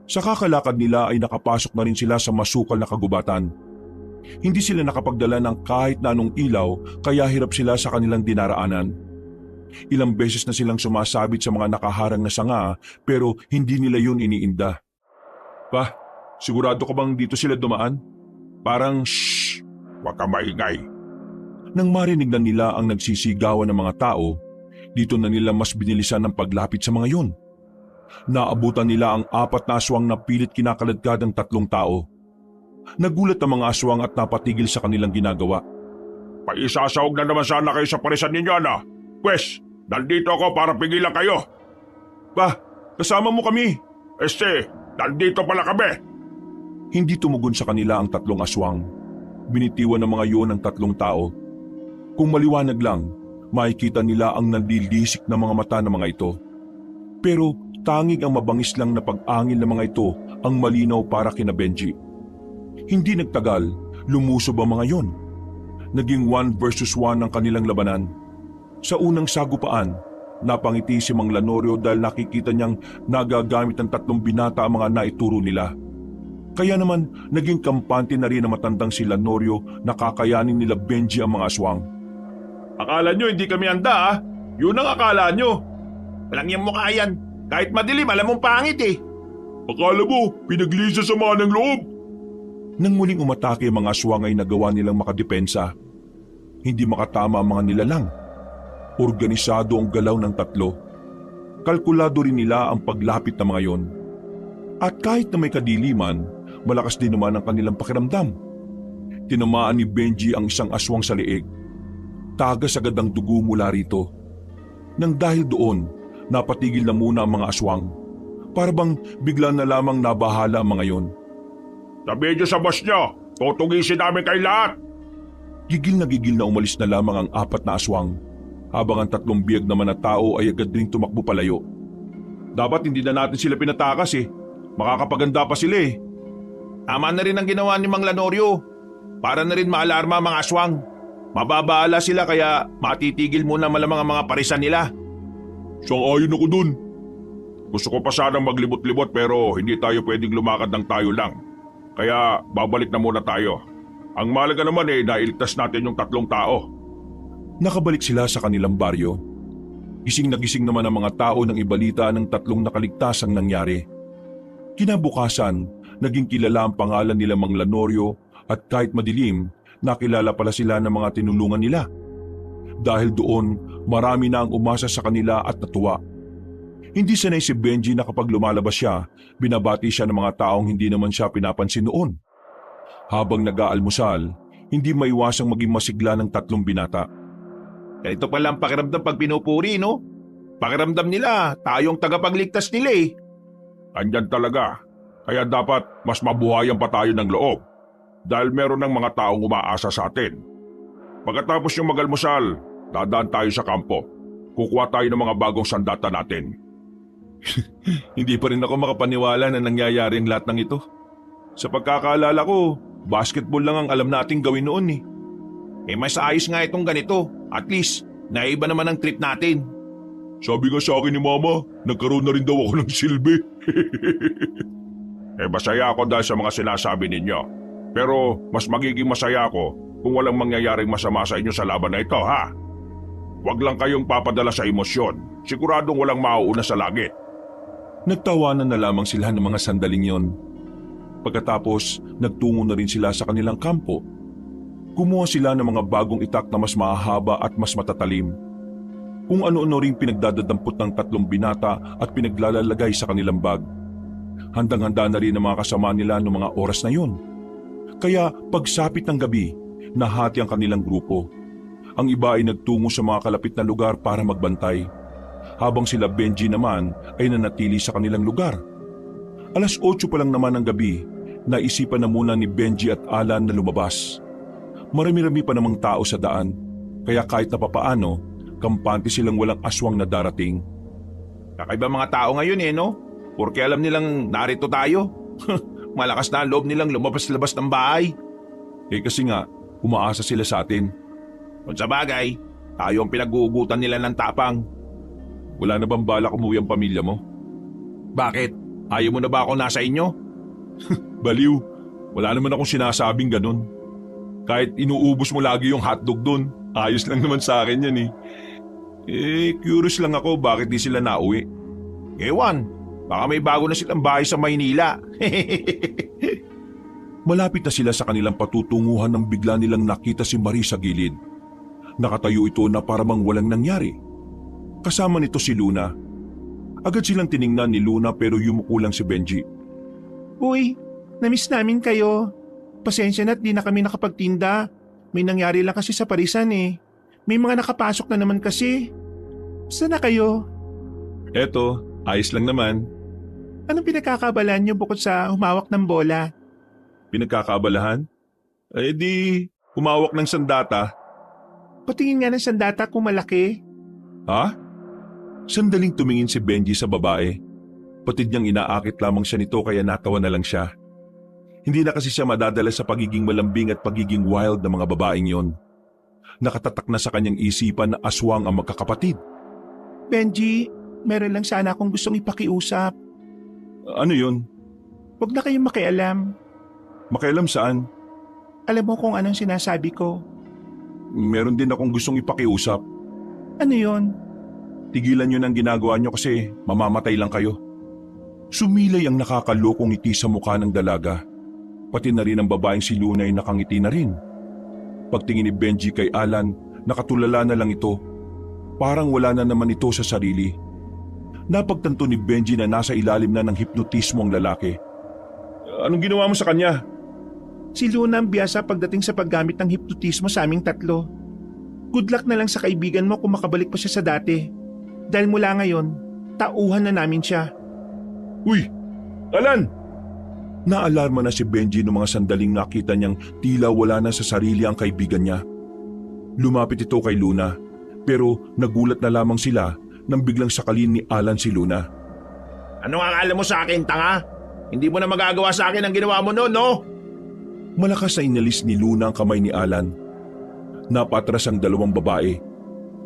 Sa kakalakad nila ay nakapasok na rin sila sa masukal na kagubatan. Hindi sila nakapagdala ng kahit na anong ilaw kaya hirap sila sa kanilang dinaraanan. Ilang beses na silang sumasabit sa mga nakaharang na sanga pero hindi nila yun iniinda. Pa, sigurado ka bang dito sila dumaan? Parang shhh, Huwag ka maingay. Nang marinig na nila ang nagsisigawan ng mga tao, dito na nila mas binilisan ang paglapit sa mga yun. Naabutan nila ang 4 na aswang na pilit kinakaladkad ng 3 tao. Nagulat ang mga aswang at napatigil sa kanilang ginagawa. Paisasahog na naman sana kayo sa parisan ninyo na. Pwes, nandito ako para pigilan kayo. Pa, kasama mo kami. Nandito pala kami. Hindi tumugon sa kanila ang 3 aswang. Binitiwan ng mga yun ang 3 tao. Kung maliwanag lang, makikita nila ang nanlilisik na mga mata ng mga ito. Pero tanging ang mabangis lang na pag-angil ng mga ito ang malinaw para kina Benji. Hindi nagtagal, lumusob ang mga yon. Naging 1 versus 1 ang kanilang labanan. Sa unang sagupaan, napangiti si Mang Lanorio dahil nakikita niyang nagagamit ng 3 binata ang mga naituro nila. Kaya naman naging kampante na rin ang matandang si Lanorio na kakayanin nila Benji ang mga aswang. Akala nyo hindi kami handa ah. Yun ang akala nyo. Walang yung mukha yan. Kahit madilim, alam mong pangit eh. Akala mo, pinaglisa sa mga ng loob. Nang muling umatake ang mga aswang ay nagawa nilang makadepensa. Hindi makatama ang mga nilalang. Organisado ang galaw ng 3. Kalkulado rin nila ang paglapit ng mga yon. At kahit na may kadiliman, malakas din naman ang kanilang pakiramdam. Tinamaan ni Benji ang isang aswang sa leeg. Tagas agad ang dugo mula rito. Nang dahil doon, napatigil na muna ang mga aswang. Para bang bigla na lamang nabahala ang mga yon. Sabihin nyo sa boss nyo, tutugisin namin kayo lahat. Gigil na umalis na lamang ang 4 na aswang, habang ang 3 biyag naman na tao ay agad ring tumakbo palayo. Dapat hindi na natin sila pinatakas eh. Makakapaganda pa sila eh. Tama na rin ang ginawa ni Mang Lanorio. Para na rin maalarma ang mga aswang. Mababaala sila kaya matitigil muna malamang ang mga parisan nila. Sang-ayon ako dun. Gusto ko pa sanang maglibot-libot pero hindi tayo pwedeng lumakad ng tayo lang. Kaya babalik na muna tayo. Ang mahalaga naman nailigtas natin yung 3 tao. Nakabalik sila sa kanilang baryo. Gising na gising naman ang mga tao nang ibalita ng 3 nakaligtas ang nangyari. Kinabukasan, naging kilala ang pangalan nila Mang Lanorio at kahit madilim, nakilala pala sila ng mga tinulungan nila. Dahil doon, marami na ang umasa sa kanila at natuwa. Hindi sanay si Benji na kapag lumalabas siya, binabati siya ng mga taong hindi naman siya pinapansin noon. Habang nag-aalmusal, hindi maiwasang maging masigla ng 3 binata. Ganito pala ang pakiramdam pag pinupuri, no? Pakiramdam nila, tayong tagapagligtas nila eh. Andyan talaga. Kaya dapat mas mabuhayan pa tayo ng loob. Dahil meron ng mga taong umaasa sa atin. Pagkatapos yung magalmusal, dadaan tayo sa kampo. Kukuha tayo ng mga bagong sandata natin. Hindi pa rin ako makapaniwala na nangyayari ang lahat ng ito. Sa pagkakaalala ko, basketball lang ang alam nating gawin noon eh. Mas ayos nga itong ganito. At least, naiba naman ang trip natin. Sabi nga sa akin ni Mama, nagkaroon na rin daw ako ng silbi. Masaya ako dahil sa mga sinasabi ninyo. Pero mas magiging masaya ako kung walang mangyayaring masama sa inyo sa laban na ito, ha? Huwag lang kayong papadala sa emosyon. Siguradong walang mauuna sa langit. Nagtawanan na lamang sila ng mga sandaling yon. Pagkatapos, nagtungo na rin sila sa kanilang kampo. Kumuha sila ng mga bagong itak na mas mahahaba at mas matatalim. Kung ano-ano ring pinagdadampot ng 3 binata at pinaglalalagay sa kanilang bag. Handang-handa na rin ang mga kasama nila noong mga oras na yon. Kaya pagsapit ng gabi, nahati ang kanilang grupo. Ang iba ay nagtungo sa mga kalapit na lugar para magbantay. Habang sila Benji naman ay nanatili sa kanilang lugar. 8:00 pa lang naman ng gabi, naisipan na muna ni Benji at Alan na lumabas. Marami-rami pa namang tao sa daan, kaya kahit na papaano, kampante silang walang aswang na darating. Kakaiba mga tao ngayon no? Porque alam nilang narito tayo. Malakas na ang loob nilang lumabas-labas ng bahay. Kasi nga, umaasa sila sa atin. Kung sa bagay, tayo ang pinag-uugutan nila ng tapang. Wala na bang balak umuwi ang pamilya mo? Bakit? Ayaw mo na ba ako nasa inyo? Baliw, wala naman akong sinasabing ganun. Kahit inuubos mo lagi yung hotdog dun, ayos lang naman sa akin yan eh. Curious lang ako bakit di sila nauwi. Ewan, baka may bago na silang bahay sa Maynila. Malapit na sila sa kanilang patutunguhan nang bigla nilang nakita si Marie sa gilid. Nakatayo ito na paramang walang nangyari. Kasama nito si Luna. Agad silang tiningnan ni Luna pero yumuko lang si Benji. Uy, namiss namin kayo. Pasensya na't di na kami nakapagtinda. May nangyari lang kasi sa parisan eh. May mga nakapasok na naman kasi. Saan na kayo? Eto, ayos lang naman. Anong pinagkakabalan niyo bukod sa humawak ng bola? Pinagkakaabalahan? Eh di, humawak ng sandata. Patingin nga ng sandata kung malaki. Ha? Sandaling tumingin si Benji sa babae. Patid niyang inaakit lamang siya nito kaya natawa na lang siya. Hindi na kasi siya madadala sa pagiging malambing at pagiging wild ng mga babaeng yon. Nakatatak na sa kanyang isipan na aswang ang magkakapatid. Benji, meron lang sana akong gustong ipakiusap. Ano yun? Huwag na kayong makialam. Makialam saan? Alam mo kung anong sinasabi ko. Meron din akong gustong ipakiusap. Ano yon? Tigilan nyo ng ginagawa nyo kasi mamamatay lang kayo. Sumilay ang nakakalokong ngiti sa mukha ng dalaga. Pati na rin ang babaeng si Luna ay nakangiti na rin. Pagtingin ni Benji kay Alan, nakatulala na lang ito. Parang wala na naman ito sa sarili. Napagtanto ni Benji na nasa ilalim na ng hipnotismo ang lalaki. Anong ginawa mo sa kanya? Si Luna ang biyasa pagdating sa paggamit ng hipnotismo sa aming tatlo. Good luck na lang sa kaibigan mo kung makabalik pa siya sa dati. Dahil mula ngayon, tauhan na namin siya. Uy! Alan! Naalarma na si Benji noong mga sandaling nakita niyang tila wala na sa sarili ang kaibigan niya. Lumapit ito kay Luna, pero nagulat na lamang sila nang biglang sakalin ni Alan si Luna. Ano ang akala mo sa akin, tanga? Hindi mo na magagawa sa akin ang ginawa mo noon, no? Malakas na inalis ni Luna ang kamay ni Alan. Napatras ang dalawang babae,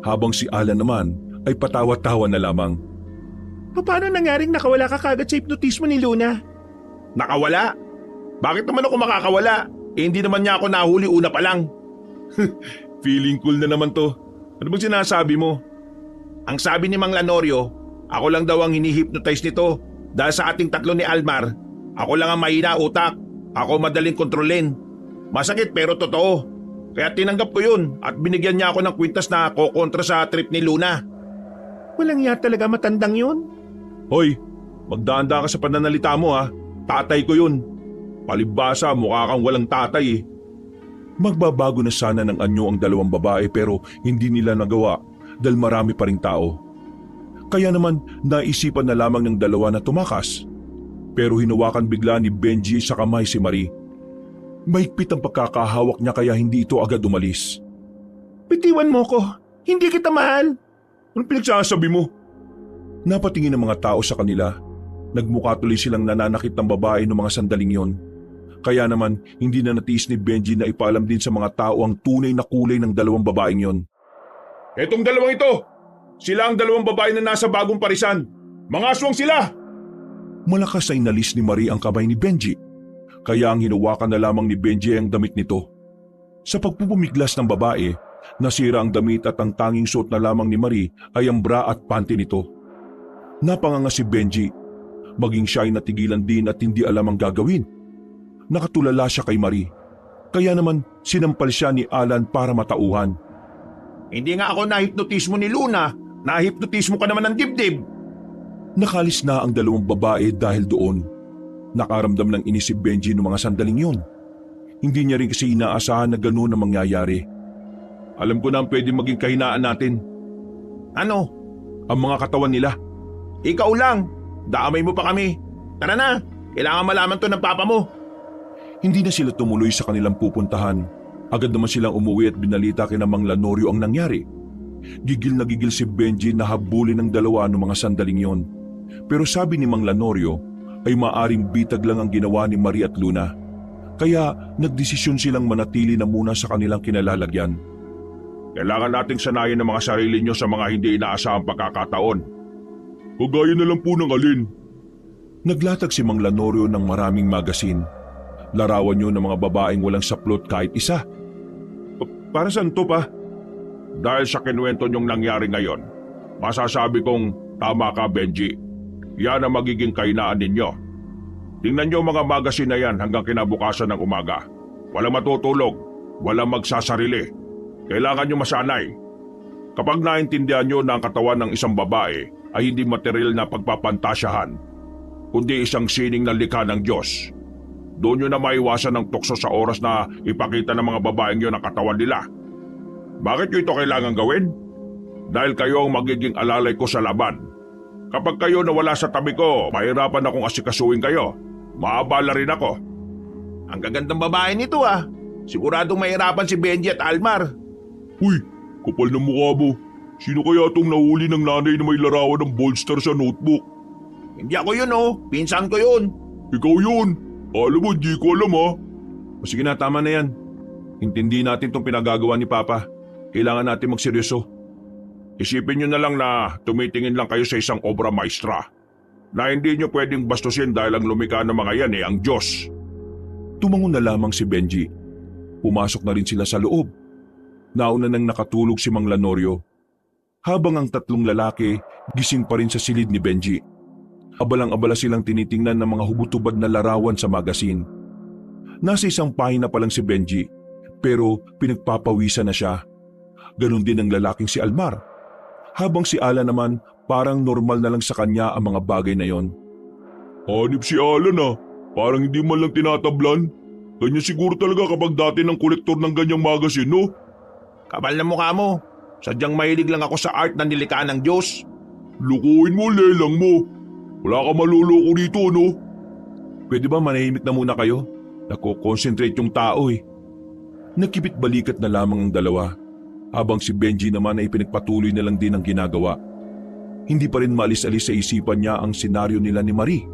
habang si Alan naman ay patawa-tawa na lamang. Paano nangyaring nakawala ka kagad sa hipnotismo ni Luna? Nakawala? Bakit naman ako makakawala? Eh, hindi naman niya ako nahuli una pa lang. Feeling cool na naman to. Ano bang sinasabi mo? Ang sabi ni Mang Lanorio, ako lang daw ang hinihipnotize nito dahil sa ating tatlo ni Almar. Ako lang ang mahina utak. Ako madaling kontrolin. Masakit pero totoo. Kaya tinanggap ko yun at binigyan niya ako ng kwintas na kokontra sa trip ni Luna. Walang ya talaga matandang yun. Hoy, magdanda ka sa pananalita mo ha. Tatay ko yun. Palibhasa, mukha kang walang tatay eh. Magbabago na sana ng anyo ang dalawang babae pero hindi nila nagawa dahil marami pa ring tao. Kaya naman naisipan na lamang ng dalawa na tumakas. Pero hinawakan bigla ni Benji sa kamay si Marie. Mahigpit ang pagkakahawak niya kaya hindi ito agad umalis. Bitiwan mo ko. Hindi kita mahal. Anong pinagsasabi mo? Napatingin ang mga tao sa kanila. Nagmukha tuloy silang nananakit ng babae noong mga sandaling yon. Kaya naman hindi na natiis ni Benji na ipaalam din sa mga tao ang tunay na kulay ng dalawang babaeng yon. Etong dalawang ito! Sila ang dalawang babae na nasa bagong parisan. Mga aswang sila! Malakas na inalis ni Marie ang kamay ni Benji. Kaya ang hinawakan na lamang ni Benji ang damit nito. Sa pagpupumiglas ng babae, nasira ang damit at ang tanging suot na lamang ni Marie ay ang bra at panty nito. Napanganga si Benji. Maging siya ay natigilan din at hindi alam ang gagawin. Nakatulala siya kay Marie. Kaya naman sinampal siya ni Alan para matauhan. Hindi nga ako nahipnotismo ni Luna. Nahipnotismo ka naman ng dibdib. Nakalis na ang dalawang babae dahil doon. Nakaramdam ng inis si Benji noong mga sandaling yon. Hindi niya rin kasi inaasahan na gano'n ang mangyayari. Alam ko na ang pwede maging kahinaan natin. Ano? Ang mga katawan nila. Ikaw lang. Damay mo pa kami. Tara na. Kailangan malaman to ng papa mo. Hindi na sila tumuloy sa kanilang pupuntahan. Agad naman silang umuwi at binalita kina Mang Lanorio ang nangyari. Gigil na gigil si Benji na habulin ng dalawa noong mga sandaling yon. Pero sabi ni Mang Lanorio ay maaring bitag lang ang ginawa ni Marie at Luna. Kaya nagdesisyon silang manatili na muna sa kanilang kinalalagyan. Kailangan nating sanayin ang mga sarili nyo sa mga hindi inaasahang pagkakataon. Kagaya na lang po ng alin. Naglatag si Mang Lanorio ng maraming magasin. Larawan nyo ng mga babaeng walang saplot kahit isa. Para saan to pa? Dahil sa kinuwento nyong nangyari ngayon, masasabi kong tama ka, Benji. Yan ang magiging kahinaan ninyo. Tingnan nyo mga magasin na yan hanggang kinabukasan ng umaga. Walang matutulog, walang magsasarili. Kailangan nyo masanay. Kapag naintindihan nyo na ang katawan ng isang babae ay hindi material na pagpapantasyahan, kundi isang sining ng likha ng Diyos. Doon nyo na maiwasan ng tukso sa oras na ipakita ng mga babaeng yun ang katawan nila. Bakit nyo ito kailangan gawin? Dahil kayo ang magiging alalay ko sa laban. Kapag kayo nawala sa tabi ko, mahirapan akong asikasuhin kayo. Maabala rin ako. Ang gagandang babae nito ah. Siguradong mahirapan si Benji at Almar. Uy, kapal ng mukha mo. Sino kaya itong nahuli ng nanay na may larawan ng bolster sa notebook? Hindi ako yun oh. Pinsan ko yun. Ikaw yun. Alam mo, di ko alam ha. O sige na, tama na yan. Intindi natin itong pinagagawa ni Papa. Kailangan natin magseryoso. Isipin nyo na lang na tumitingin lang kayo sa isang obra maestra na hindi nyo pwedeng bastusin dahil ang lumikha ng mga yan ang Diyos. Tumangon na lamang si Benji. Pumasok na rin sila sa loob. Nauna nang nakatulog si Mang Lanorio. Habang ang tatlong lalaki gising pa rin sa silid ni Benji. Abalang-abala silang tinitingnan ng mga hubutubad na larawan sa magasin. Nasa isang pahina pa lang si Benji, pero pinagpapawisan na siya. Ganon din ang lalaking si Almar. Habang si Alan naman, parang normal na lang sa kanya ang mga bagay na yon. Hanip si Alan ah. Parang hindi man lang tinatablan. Ganyan siguro talaga kapag dati ng kolektor ng ganyang magasin, no? Kapal na mukha mo. Sadyang mahilig lang ako sa art na nilikha ng Diyos. Lukuin mo, lelang mo. Wala ka maluloko rito, no? Pwede ba manahimik na muna kayo? Nako-concentrate yung tao eh. Nagkipit balikat na lamang ang dalawa. Habang si Benji naman ay pinagpatuloy na lang din ang ginagawa. Hindi pa rin maalis-alis sa isipan niya ang senaryo nila ni Marie.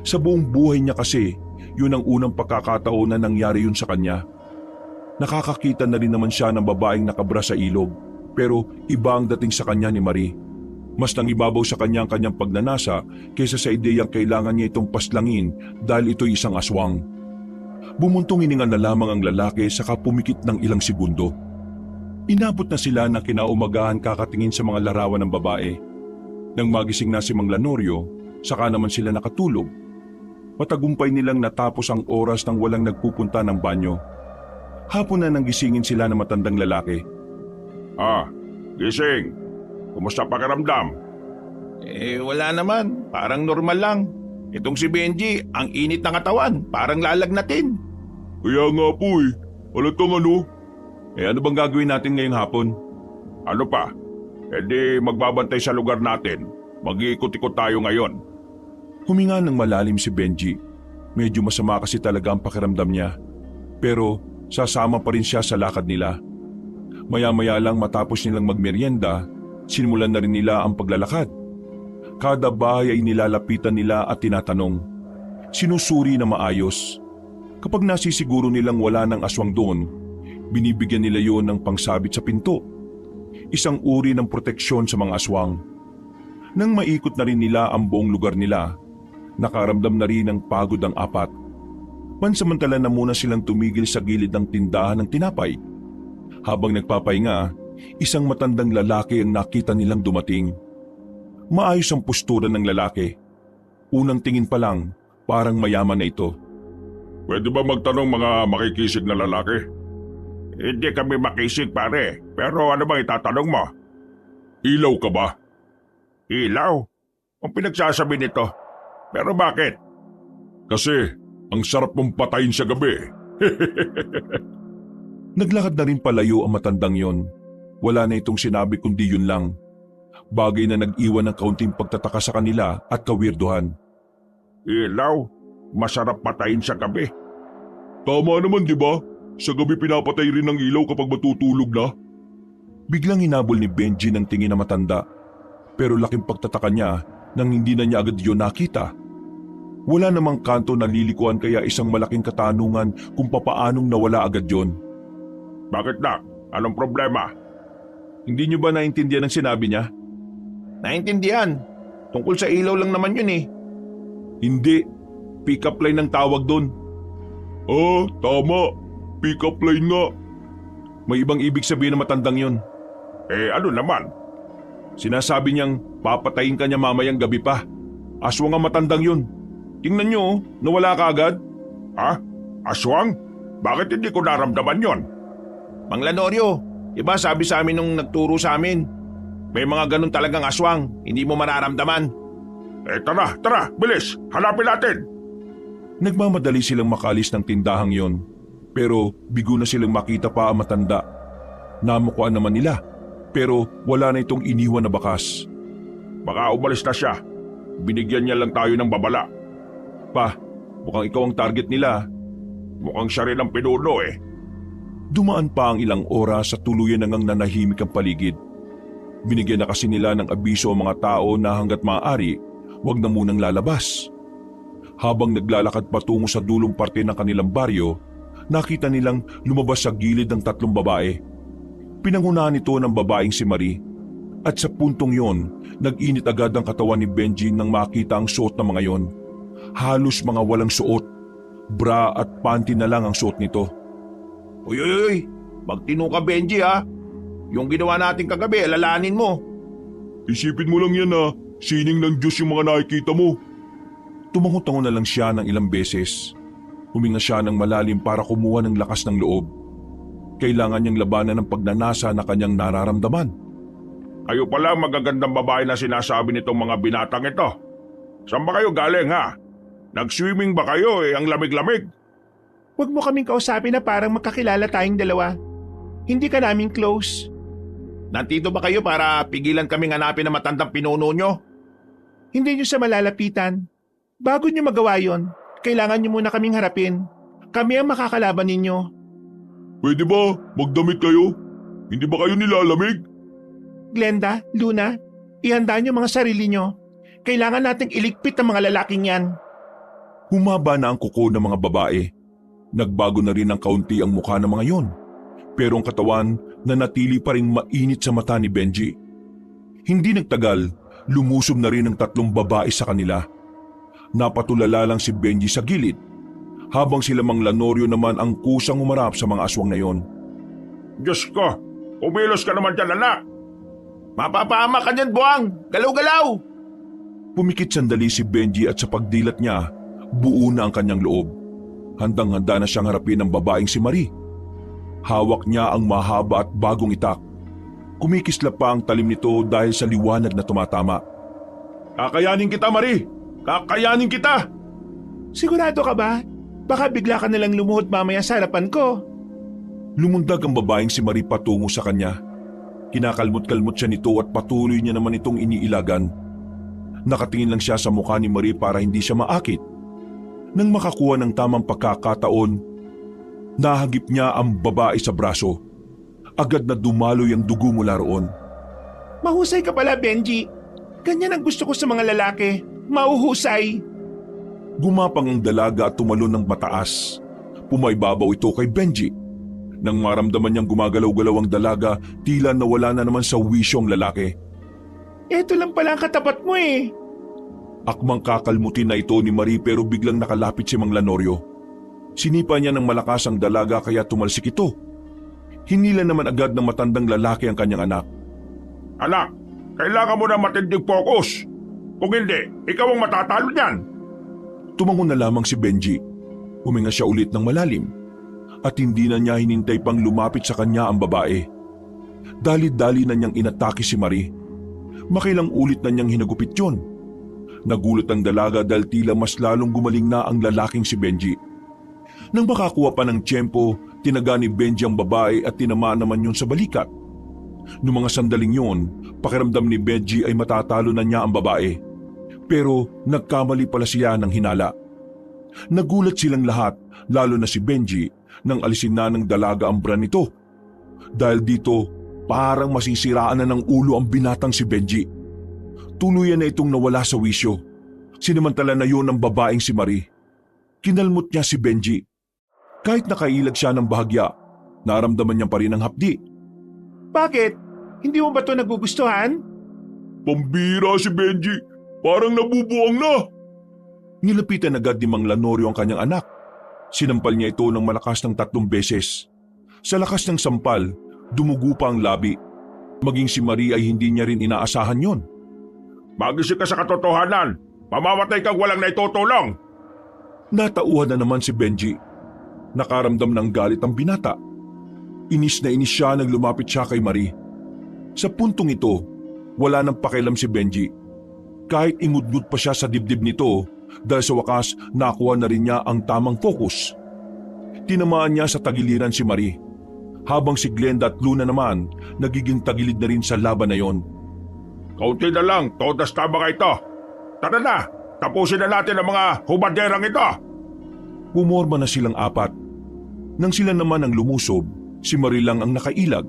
Sa buong buhay niya kasi, yun ang unang pagkakataon na nangyari yun sa kanya. Nakakakita na rin naman siya ng babaeng nakabra sa ilog, pero iba ang dating sa kanya ni Marie. Mas nangibabaw sa kanya ang kanyang pagnanasa kaysa sa ideyang kailangan niya itong paslangin dahil ito'y isang aswang. Bumuntong hininga na lamang ang lalaki saka pumikit ng ilang segundo. Inabot na sila ng kinaumagahan kakatingin sa mga larawan ng babae. Nang magising na si Mang Lanorio, saka naman sila nakatulog. Matagumpay nilang natapos ang oras nang walang nagpupunta ng banyo. Hapon na nang gisingin sila ng matandang lalaki. Gising. Kumusta pakiramdam? Wala naman. Parang normal lang. Itong si Benji, ang init ng katawan. Parang lalagnatin. Kaya nga po eh. Alatang ano? Ano bang gagawin natin ngayong hapon? Ano pa? Di magbabantay sa lugar natin. Mag-iikot-ikot tayo ngayon. Huminga ng malalim si Benji. Medyo masama kasi talaga ang pakiramdam niya. Pero sasama pa rin siya sa lakad nila. Maya-maya lang matapos nilang magmeryenda, sinimulan na rin nila ang paglalakad. Kada bahay ay nilalapitan nila at tinatanong. Sinusuri na maayos. Kapag nasisiguro nilang wala ng aswang doon, binibigyan nila yon ng pangsabit sa pinto. Isang uri ng proteksyon sa mga aswang. Nang maikot na rin nila ang buong lugar nila, nakaramdam na rin ng pagod ang apat. Pansamantala na muna silang tumigil sa gilid ng tindahan ng tinapay. Habang nagpapahinga, isang matandang lalaki ang nakita nilang dumating. Maayos ang postura ng lalaki. Unang tingin pa lang, parang mayaman na ito. Pwede ba magtanong mga makikisig na lalaki? Hindi kami makisig pare, pero ano bang itatanong mo? Ilaw ka ba? Ilaw? Ang pinagsasabi nito. Pero bakit? Kasi ang sarap mong patayin sa gabi. Naglakad na rin palayo ang matandang yon. Wala na itong sinabi kundi yun lang. Bagay na nag-iwan ng kaunting pagtataka sa kanila at kawirduhan. Ilaw? Masarap patayin sa gabi. Tama naman di ba? Sa gabi pinapatay rin ng ilaw kapag matutulog na. Biglang hinabol ni Benji ng tingin na matanda. Pero laking pagtataka niya nang hindi na niya agad yun nakita. Wala namang kanto na lilikuan kaya isang malaking katanungan kung papaanong nawala agad yon. Bakit na? Anong problema? Hindi niyo ba naintindihan ang sinabi niya? Naintindihan. Tungkol sa ilaw lang naman yun eh. Hindi. Pick-up line ang tawag doon. Tama. Pick-up line nga. May ibang ibig sabihin na matandang yon. Ano naman? Sinasabi niyang papatayin ka niya mamayang gabi pa. Aswang ang matandang yun. Tingnan niyo, nawala ka agad. Aswang? Bakit hindi ko naramdaman yon? Mang Lanorio, iba sabi sa amin nung nagturo sa amin. May mga ganun talagang aswang, hindi mo mararamdaman. Tara, bilis, hanapin natin. Nagmamadali silang makalis ng tindahang yon, pero bigo na silang makita pa ang matanda. Namukuan naman nila, pero wala na itong iniwan na bakas. Baka umalis na siya. Binigyan niya lang tayo ng babala. Pa, mukhang ikaw ang target nila. Mukhang siya rin ang pinuno eh. Dumaan pa ang ilang oras sa tuluyan na ngang nanahimik ang paligid. Binigyan na kasi nila ng abiso ang mga tao na hanggat maaari, wag na munang lalabas. Habang naglalakad patungo sa dulong parte ng kanilang baryo, nakita nilang lumabas sa gilid ng 3 babae. Pinangunahan ito ng babaeng si Marie. At sa puntong yon, nag-init agad ang katawan ni Benji nang makita ang suot ng mga yon. Halos mga walang suot. Bra at panty na lang ang suot nito. Uy, magtino ka Benji ha. Yung ginawa natin kagabi, alalahanin mo. Isipin mo lang yan ha, sining ng Diyos yung mga nakikita mo. Tumango-tango na lang siya ng ilang beses. Huminga siya ng malalim para kumuha ng lakas ng loob. Kailangan niyang labanan ng pagnanasa na kanyang nararamdaman. Kayo pala ang magagandang babae na sinasabi nitong mga binatang ito. Saan ba kayo galing ha? Nag-swimming ba kayo ang lamig-lamig? Huwag mo kaming kausapin na parang magkakilala tayong dalawa. Hindi ka namin close. Nandito ba kayo para pigilan kaming hanapin ang matandang pinuno nyo? Hindi nyo siya malalapitan. Bago nyo magawa yon, kailangan nyo muna kaming harapin. Kami ang makakalaban ninyo. Pwede ba magdamit kayo? Hindi ba kayo nilalamig? Glenda, Luna, ihanda nyo mga sarili nyo. Kailangan nating iligpit ang mga lalaking yan. Humaba na ang kuko ng mga babae. Nagbago na rin ng kaunti ang mukha ng mga yon. Pero ang katawan nanatili pa ring mainit sa mata ni Benji. Hindi nagtagal, lumusob na rin ang 3 babae sa kanila. Napatulala lang si Benji sa gilid, habang sila Mang Lanorio naman ang kusang umarap sa mga aswang na yon. Diyos ko, umilos ka naman dyan anak. Mapapahama ka dyan, buwang! Galaw-galaw! Pumikit sandali si Benji at sa pagdilat niya, buo na ang kanyang loob. Handang-handa na siyang harapin ang babaeng si Marie. Hawak niya ang mahaba at bagong itak. Kumikislap pa ang talim nito dahil sa liwanag na tumatama. Kakayanin kita, Marie! Kakayanin kita! Sigurado ka ba? Baka bigla ka nalang lumuhod mamaya sa harapan ko. Lumundag ang babaeng si Marie patungo sa kanya. Kinakalmot-kalmot siya nito at patuloy niya naman itong iniilagan. Nakatingin lang siya sa mukha ni Marie para hindi siya maakit. Nang makakuha ng tamang pagkakataon, nahagip niya ang babae sa braso. Agad na dumaloy ang dugo mula roon. Mahusay ka pala, Benji. Ganyan ang gusto ko sa mga lalaki. Mahuhusay. Gumapang ang dalaga at tumalon ng mataas. Pumaybabaw ito kay Benji. Nang maramdaman niyang gumagalaw-galaw ang dalaga, tila nawala na naman sa wisyo ang lalaki. Ito lang pala ang katapat mo eh. Akmang kakalmutin na ito ni Marie pero biglang nakalapit si Mang Lanorio. Sinipa niya ng malakas ang dalaga kaya tumalsik ito. Hinila naman agad ng matandang lalaki ang kanyang anak. Anak, kailangan mo na matinding focus. Kung hindi, ikaw ang matatalo niyan. Tumango na lamang si Benji. Huminga siya ulit ng malalim. At hindi na niya hinintay pang lumapit sa kanya ang babae. Dali-dali na niyang inatake si Marie. Makilang ulit na niyang hinagupit yun. Nagulat ang dalaga dahil tila mas lalong gumaling na ang lalaking si Benji. Nang makakuha pa ng tiyempo, tinaga ni Benji ang babae at tinamaan naman yun sa balikat. Noong mga sandaling yun, pakiramdam ni Benji ay matatalo na niya ang babae. Pero nagkamali pala siya ng hinala. Nagulat silang lahat, lalo na si Benji, nang alisin na ng dalaga ang bra nito. Dahil dito, parang masisiraan na ng ulo ang binatang si Benji. Tuluyan na itong nawala sa wisyo. Sinamantala na yun ang babaeng si Marie. Kinalmot niya si Benji. Kahit nakailag siya ng bahagya, naramdaman niya pa rin ang hapdi. Bakit? Hindi mo ba ito nagugustuhan? Pambira si Benji, parang nabubuang na. Nilapitan agad ni Mang Lanorio ang kanyang anak. Sinampal niya ito ng malakas ng 3 beses. Sa lakas ng sampal, dumugo pa ang labi. Maging si Marie ay hindi niya rin inaasahan yon. Magising ka sa katotohanan. Mamamatay kang walang naitutulong. Natauhan na naman si Benji. Nakaramdam ng galit ang binata. Inis na inis siya nang lumapit siya kay Marie. Sa puntong ito, wala nang pakialam si Benji. Kahit ingudgud pa siya sa dibdib nito dahil sa wakas nakuha na rin niya ang tamang focus. Tinamaan niya sa tagiliran si Marie, habang si Glenda at Luna naman nagiging tagilid na rin sa laban na yon. Kaunti na lang, todas na mga ito. Tara na, tapusin na natin ang mga hubaderang ito. Pumorma na silang apat. Nang sila naman ang lumusob, si Marie lang ang nakailag,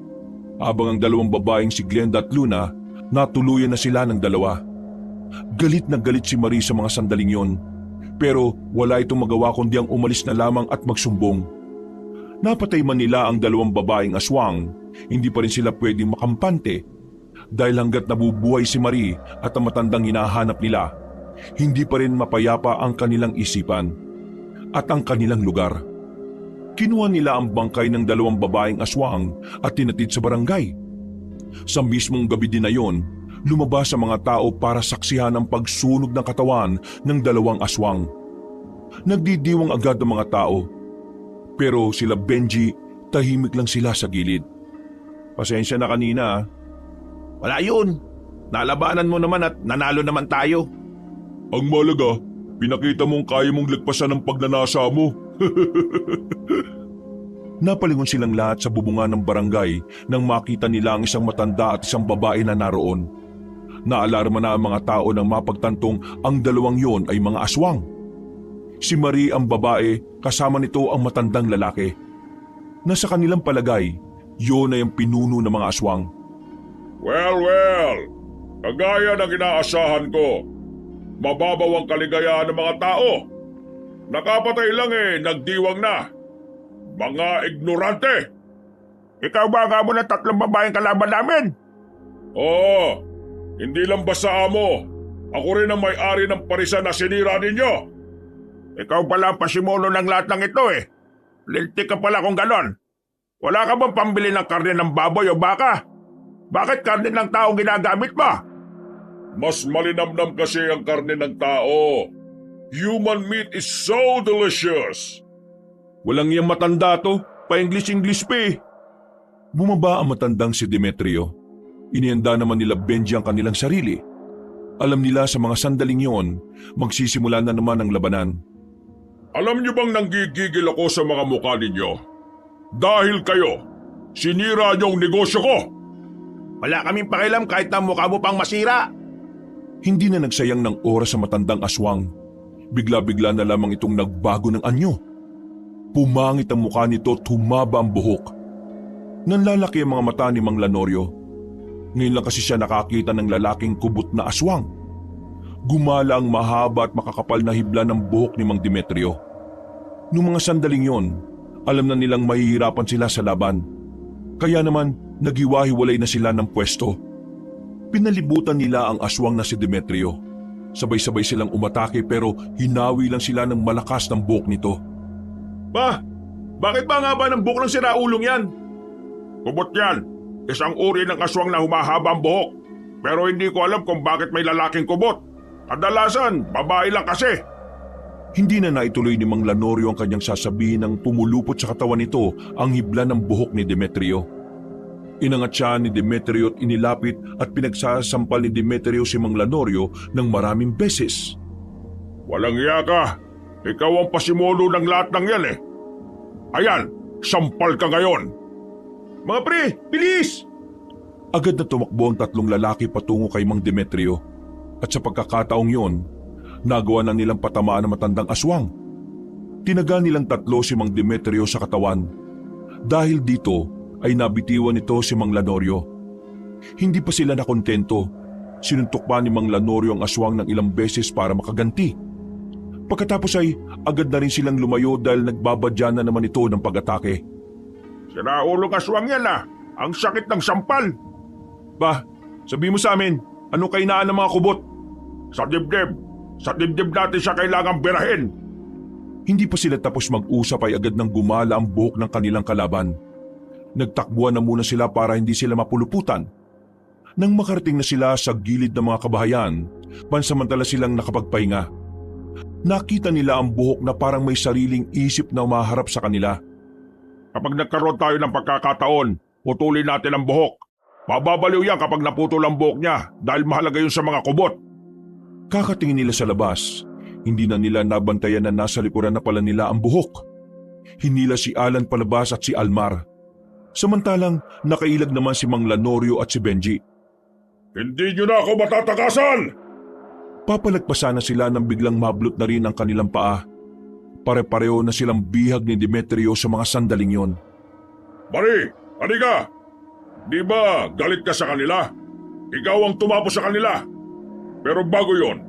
habang ang dalawang babaeng si Glenda at Luna natuluyan na sila ng dalawa. Galit na galit si Marie sa mga sandaling yon, pero wala itong magawa kundi ang umalis na lamang at magsumbong. Napatay man nila ang dalawang babaeng aswang, hindi pa rin sila pwedeng makampante dahil hanggat nabubuhay si Marie at ang matandang hinahanap nila, hindi pa rin mapayapa ang kanilang isipan at ang kanilang lugar. Kinuha nila ang bangkay ng dalawang babaeng aswang at tinatid sa barangay. Sa mismong gabi din na yon, lumabas ang mga tao para saksihan ang pagsunog ng katawan ng dalawang aswang. Nagdidiwang agad ang mga tao, pero sila Benji, tahimik lang sila sa gilid. Pasensya na kanina. Wala yun. Nalabanan mo naman at nanalo naman tayo. Ang malaga, pinakita mong kaya mong lagpasan ng pagnanasa mo. Napalingon silang lahat sa bubungan ng barangay nang makita nila ang isang matanda at isang babae na naroon. Naalarma na ang mga tao nang mapagtantong ang dalawang yon ay mga aswang. Si Marie ang babae, kasama nito ang matandang lalaki. Nasa kanilang palagay, yon ay ang pinuno ng mga aswang. Well, kagaya ng inaasahan ko, mababaw ang kaligayahan ng mga tao. Nakapatay lang nagdiwang na. Mga ignorante! Ikaw ba nga mo ng 3 babaeng kalaban namin? Oo, hindi lang basta amo. Ako rin ang may-ari ng parisan na sinira ninyo. Ikaw pala ang pasimuno ng lahat ng ito Lintik ka pala kung ganon. Wala ka bang pambili ng karne ng baboy o baka? Bakit karne ng tao ginagamit mo? Mas malinamnam kasi ang karne ng tao. Human meat is so delicious. Walang iyang matanda to, pa-English pa eh. Bumaba ang matandang si Demetrio. Inihanda naman nila Benji ang kanilang sarili. Alam nila sa mga sandaling yon, magsisimula na naman ang labanan. Alam niyo bang nanggigigil ako sa mga mukha ninyo? Dahil kayo, sinira niyong negosyo ko. Wala kaming pakialam kahit na mukha mo pang masira. Hindi na nagsayang ng oras sa matandang aswang. Bigla-bigla na lamang itong nagbago ng anyo. Pumangit ang mukha nito at humaba ang buhok. Nanlalaki ang mga mata ni Mang Lanorio. Ngayon lang kasi siya nakakita ng lalaking kubot na aswang. Gumala ang mahaba at makakapal na hibla ng buhok ni Mang Demetrio. Noong mga sandaling yon, alam na nilang mahihirapan sila sa laban. Kaya naman, naghiwa-hiwalay na sila ng pwesto. Pinalibutan nila ang aswang na si Demetrio. Sabay-sabay silang umatake pero hinawi lang sila ng malakas ng buhok nito. Bakit ba nga ba ng buhok ng siraulong yan? Kubot yan. Isang uri ng aswang na humahaba ang buhok. Pero hindi ko alam kung bakit may lalaking kubot. Kadalasan, babae lang kasi. Hindi na naituloy ni Mang Lanorio ang kanyang sasabihin nang pumulupot sa katawan nito ang hibla ng buhok ni Demetrio. Inangat siya ni Demetrio at inilapit at pinagsasampal ni Demetrio si Mang Lanorio ng maraming beses. Walang iya ka. Ikaw ang pasimuno ng lahat ng yan Ayan, sampal ka ngayon. Mga pre, bilis! Agad na tumakbo ang 3 lalaki patungo kay Mang Demetrio. At sa pagkakataong yon, nagawa na nilang patamaan ang matandang aswang. Tinaga nilang 3 si Mang Demetrio sa katawan. Dahil dito ay nabitiwan nito si Mang Lanorio. Hindi pa sila nakontento. Sinuntok pa ni Mang Lanorio ang aswang ng ilang beses para makaganti. Pagkatapos ay agad na rin silang lumayo dahil nagbabadya na naman ito ng pag-atake. Sinaulong aswang yan Ang sakit ng sampal. Sabi mo sa amin, anong kainaan ng mga kubot? Sa dibdib. Sa dibdib natin siya kailangang birahin. Hindi pa sila tapos mag-usap ay agad nang gumala ang buhok ng kanilang kalaban. Nagtakbuhan na muna sila para hindi sila mapuluputan. Nang makarating na sila sa gilid ng mga kabahayan, pansamantala silang nakapagpahinga. Nakita nila ang buhok na parang may sariling isip na umaharap sa kanila. Kapag nagkaroon tayo ng pagkakataon, putulin natin ang buhok. Mababaliw yan kapag naputol ang buhok niya dahil mahalaga yun sa mga kubot. Kakatingin nila sa labas, hindi na nila nabantayan na nasa likuran na pala nila ang buhok. Hinila si Alan palabas at si Almar. Samantalang nakailag naman si Mang Lanorio at si Benji. Hindi nyo na ako matatakasan! Papalagpasan na sila nang biglang mablot na rin ang kanilang paa. Pare-pareho na silang bihag ni Demetrio sa mga sandaling yon. Mari, halika! Di ba galit ka sa kanila? Ikaw ang tumapos sa kanila. Pero bago yon,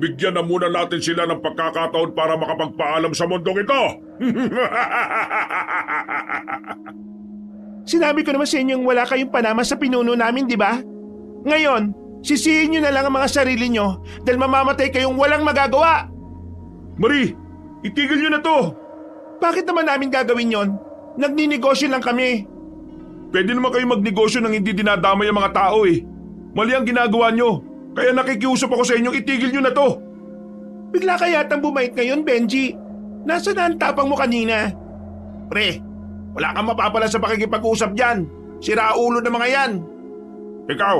bigyan na muna natin sila ng pagkakataon para makapagpaalam sa mundong ito. Sinabi ko naman sa inyong wala kayong panama sa pinuno namin, di ba? Ngayon, sisihin nyo na lang ang mga sarili nyo dahil mamamatay kayong walang magagawa. Marie, itigil nyo na to! Bakit naman namin gagawin yon? Nagninegosyo lang kami. Pwede naman kayo magnegosyo nang hindi dinadamay ang mga tao eh. Mali ang ginagawa nyo. Kaya nakikiusap ako sa inyong itigil nyo na to. Bigla ka yatang bumait ngayon, Benji. Nasaan na ang tapang mo kanina? Pre, wala kang mapapala sa pakikipag-usap dyan. Sira ulo ng mga yan. Ikaw,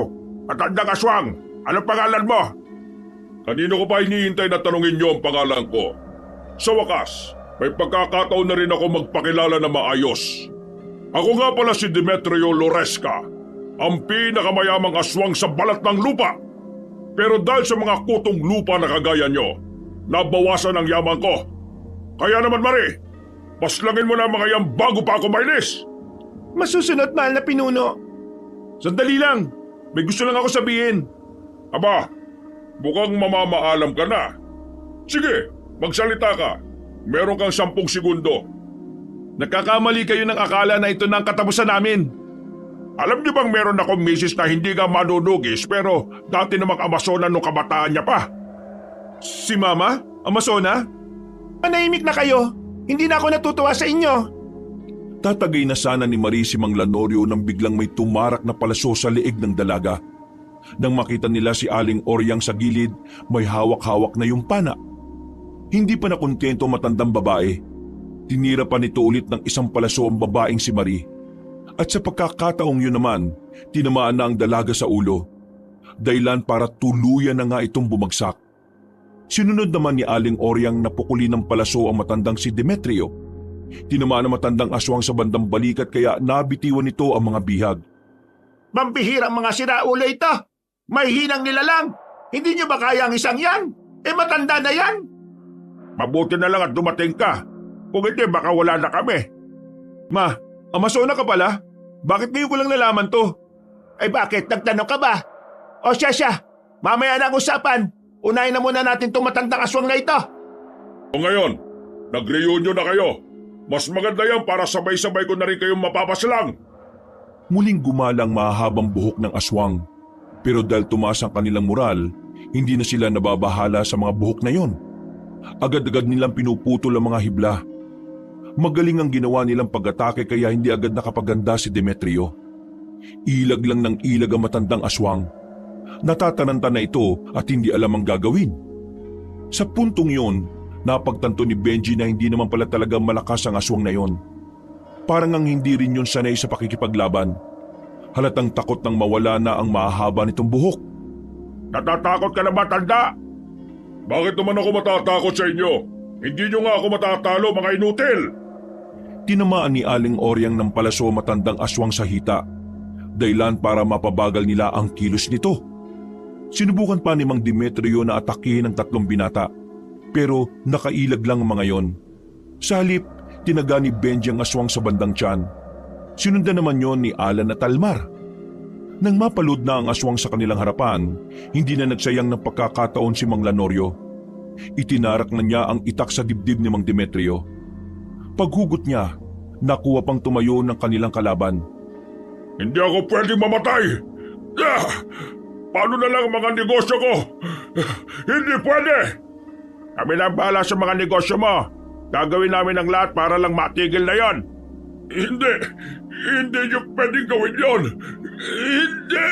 matandang aswang, anong pangalan mo? Kanino ko pa hinihintay na tanungin niyo ang pangalan ko? Sa wakas, may pagkakataon na rin ako magpakilala na maayos. Ako nga pala si Demetrio Loresca, ang pinakamayamang aswang sa balat ng lupa. Pero dahil sa mga kutong lupa na kagaya nyo, nabawasan ang yaman ko. Kaya naman Mari, paslangin mo na ang mga yan bago pa ako mainis. Masusunod, mahal na pinuno. Sandali lang. May gusto lang ako sabihin. Aba, mukhang mamamaalam ka na. Sige, magsalita ka. Meron kang 10 segundo. Nagkakamali kayo ng akala na ito na ang katapusan namin. Alam niyo bang meron akong misis na hindi nga manunugis pero dati namang Amazona nung kabataan niya pa? Si Mama? Amazona? Manahimik na kayo. Hindi na ako natutuwa sa inyo. Tatagay na sana ni Marie si Mang Lanorio nang biglang may tumarak na palaso sa leeg ng dalaga. Nang makita nila si Aling Oryang sa gilid, may hawak-hawak na yung pana. Hindi pa nakontento matandang babae. Tinira pa nito ulit ng isang palaso ang babaeng si Marie. At sa pagkakataong yun naman, tinamaan na ang dalaga sa ulo. Dahilan para tuluyan na nga itong bumagsak. Sinunod naman ni Aling Oryang na pukuli ng palaso ang matandang si Demetrio. Tinamaan ang matandang aswang sa bandang balikat kaya nabitiwan nito ang mga bihag. Mambihirang mga siraulo ito. May hinang nila lang. Hindi nyo ba kaya ang isang yan? Matanda na yan. Mabuti na lang at dumating ka. Kung hindi, baka wala na kami. Ma, Amazona ka pala? Bakit ngayon ko lang nalaman to? Bakit? Nagtanong ka ba? O siya. Mamaya na ang usapan. Unahin na muna natin itong matandang aswang na ito. O ngayon, nag-reunion na kayo. Mas maganda yan para sabay-sabay ko na rin kayong mapapaslang. Muling gumalang mahahabang buhok ng aswang. Pero dahil tumaas ang kanilang moral, hindi na sila nababahala sa mga buhok na yon. Agad-agad nilang pinuputol ang mga hibla. Magaling ang ginawa nilang pag-atake kaya hindi agad nakapaganda si Demetrio. Ilag lang ng ilag ang matandang aswang. Natatananta na ito at hindi alam ang gagawin. Sa puntong yon, napagtanto ni Benji na hindi naman pala talaga malakas ang aswang na yon. Parang ang hindi rin yun sanay sa pakikipaglaban. Halatang takot nang mawala na ang mahahaba nitong buhok. Natatakot ka na ba, tanda? Bakit naman ako matatakot sa inyo? Hindi nyo nga ako matatalo, mga inutil! Tinamaan ni Aling Oryang ng palaso matandang aswang sa hita. Dahilan para mapabagal nila ang kilos nito. Sinubukan pa ni Mang Demetrio na atakihin ang 3 binata. Pero nakailag lang ang mga yon. Sa halip, tinaga ni Benji ang aswang sa bandang tiyan. Sinundan naman yon ni Alan at Almar. Nang mapalud na ang aswang sa kanilang harapan, hindi na nagsayang ng pagkakataon si Mang Lanorio. Itinarak na niya ang itak sa dibdib ni Mang Demetrio. Paghugot niya, nakuha pang tumayo ng kanilang kalaban. Hindi ako pwedeng mamatay! Paano na lang ang mga negosyo ko? Hindi pwede! Kami na bahala sa mga negosyo mo. Gagawin namin ang lahat para lang matigil na yon. Hindi niyo pwedeng gawin yon. Hindi!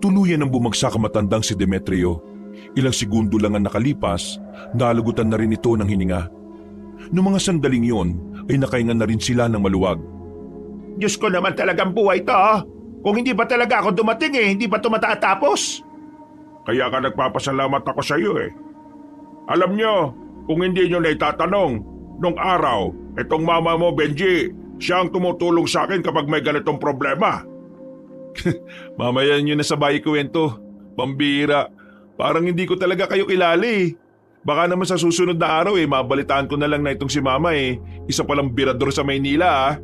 Tuluyan ang bumagsak ang matandang si Demetrio. Ilang segundo lang ang nakalipas, nalagutan na rin ito ng hininga. Noong mga sandaling yon ay nakahinga na rin sila ng maluwag. Diyos ko naman talagang buhay to. Kung hindi pa talaga ako dumating hindi pa ito matatapos. Kaya ka nagpapasalamat ako sa iyo eh. Alam nyo, kung hindi nyo na itatanong, nung araw, itong mama mo, Benji, siya ang tumutulong sa akin kapag may ganitong problema. Mamaya nyo na sabay kwento. Pambira. Parang hindi ko talaga kayo kilala eh. Baka naman sa susunod na araw mabalitaan ko na lang na itong si Mama isa palang birador sa Maynila ah.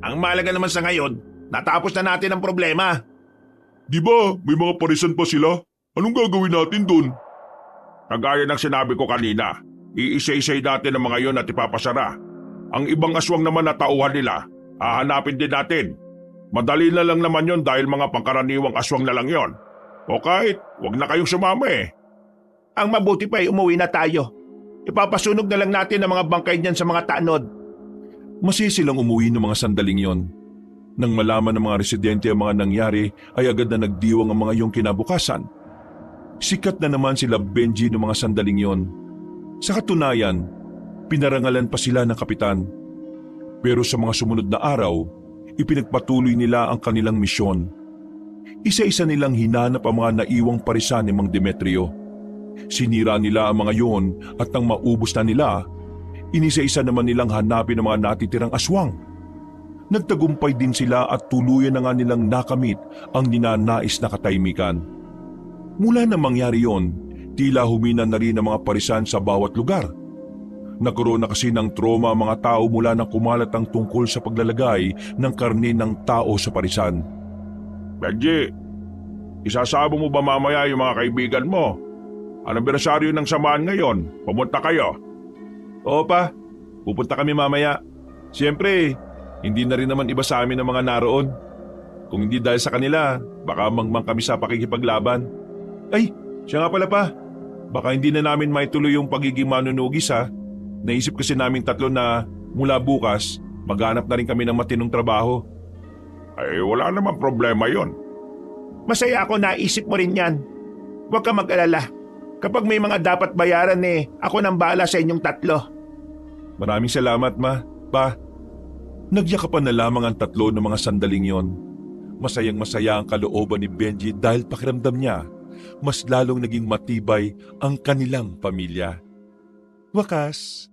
Ang malaga naman sa ngayon, natapos na natin ang problema. Di ba, may mga parisan pa sila? Anong gagawin natin dun? Kagaya ng sinabi ko kanina, iisa-isay natin ang mga yon at ipapasara. Ang ibang aswang naman na tauhan nila, hahanapin din natin. Madali na lang naman yon dahil mga pangkaraniwang aswang na lang yon. O kahit, wag na kayong sumama Ang mabuti pa umuwi na tayo. Ipapasunog na lang natin ang mga bangkay niyan sa mga tanod. Masisilang umuwi ng mga sandaling yon. Nang malaman ng mga residente ang mga nangyari ay agad na nagdiwang ang mga iyong kinabukasan. Sikat na naman sila Benji ng mga sandaling yon. Sa katunayan, pinarangalan pa sila ng kapitan. Pero sa mga sumunod na araw, ipinagpatuloy nila ang kanilang misyon. Isa-isa nilang hinanap ang mga naiwang parisan ni Mang Demetrio. Sinira nila ang mga yon at nang maubos na nila, inisa-isa naman nilang hanapin ang mga natitirang aswang. Nagtagumpay din sila at tuluyan na nga nilang nakamit ang ninanais na katahimikan. Mula na mangyari yon, tila humina na rin ang mga parisan sa bawat lugar. Nagkaroon na kasi ng trauma ang mga tao mula nang kumalat ang tungkol sa paglalagay ng karne ng tao sa parisan. Benji, isasama mo ba mamaya yung mga kaibigan mo? Anibersaryo ng samahan ngayon, pumunta kayo. Oo pa, pupunta kami mamaya. Siyempre, hindi na rin naman iba sa amin ang mga naroon. Kung hindi dahil sa kanila, baka mangmang kami sa pakikipaglaban. Ay, siya nga pala pa. Baka hindi na namin maituloy yung pagiging manunugis ha. Naisip kasi naming tatlo na mula bukas, maghanap na rin kami ng matinong trabaho. Ay wala namang problema yon. Masaya ako na isip mo rin yan. Huwag ka mag-alala. Kapag may mga dapat bayaran ako nang bahala sa inyong tatlo. Maraming salamat ma, pa. Nagyakapan na lamang ang tatlo ng mga sandaling yon. Masayang masaya ang kalooban ni Benji dahil pakiramdam niya, mas lalong naging matibay ang kanilang pamilya. Wakas,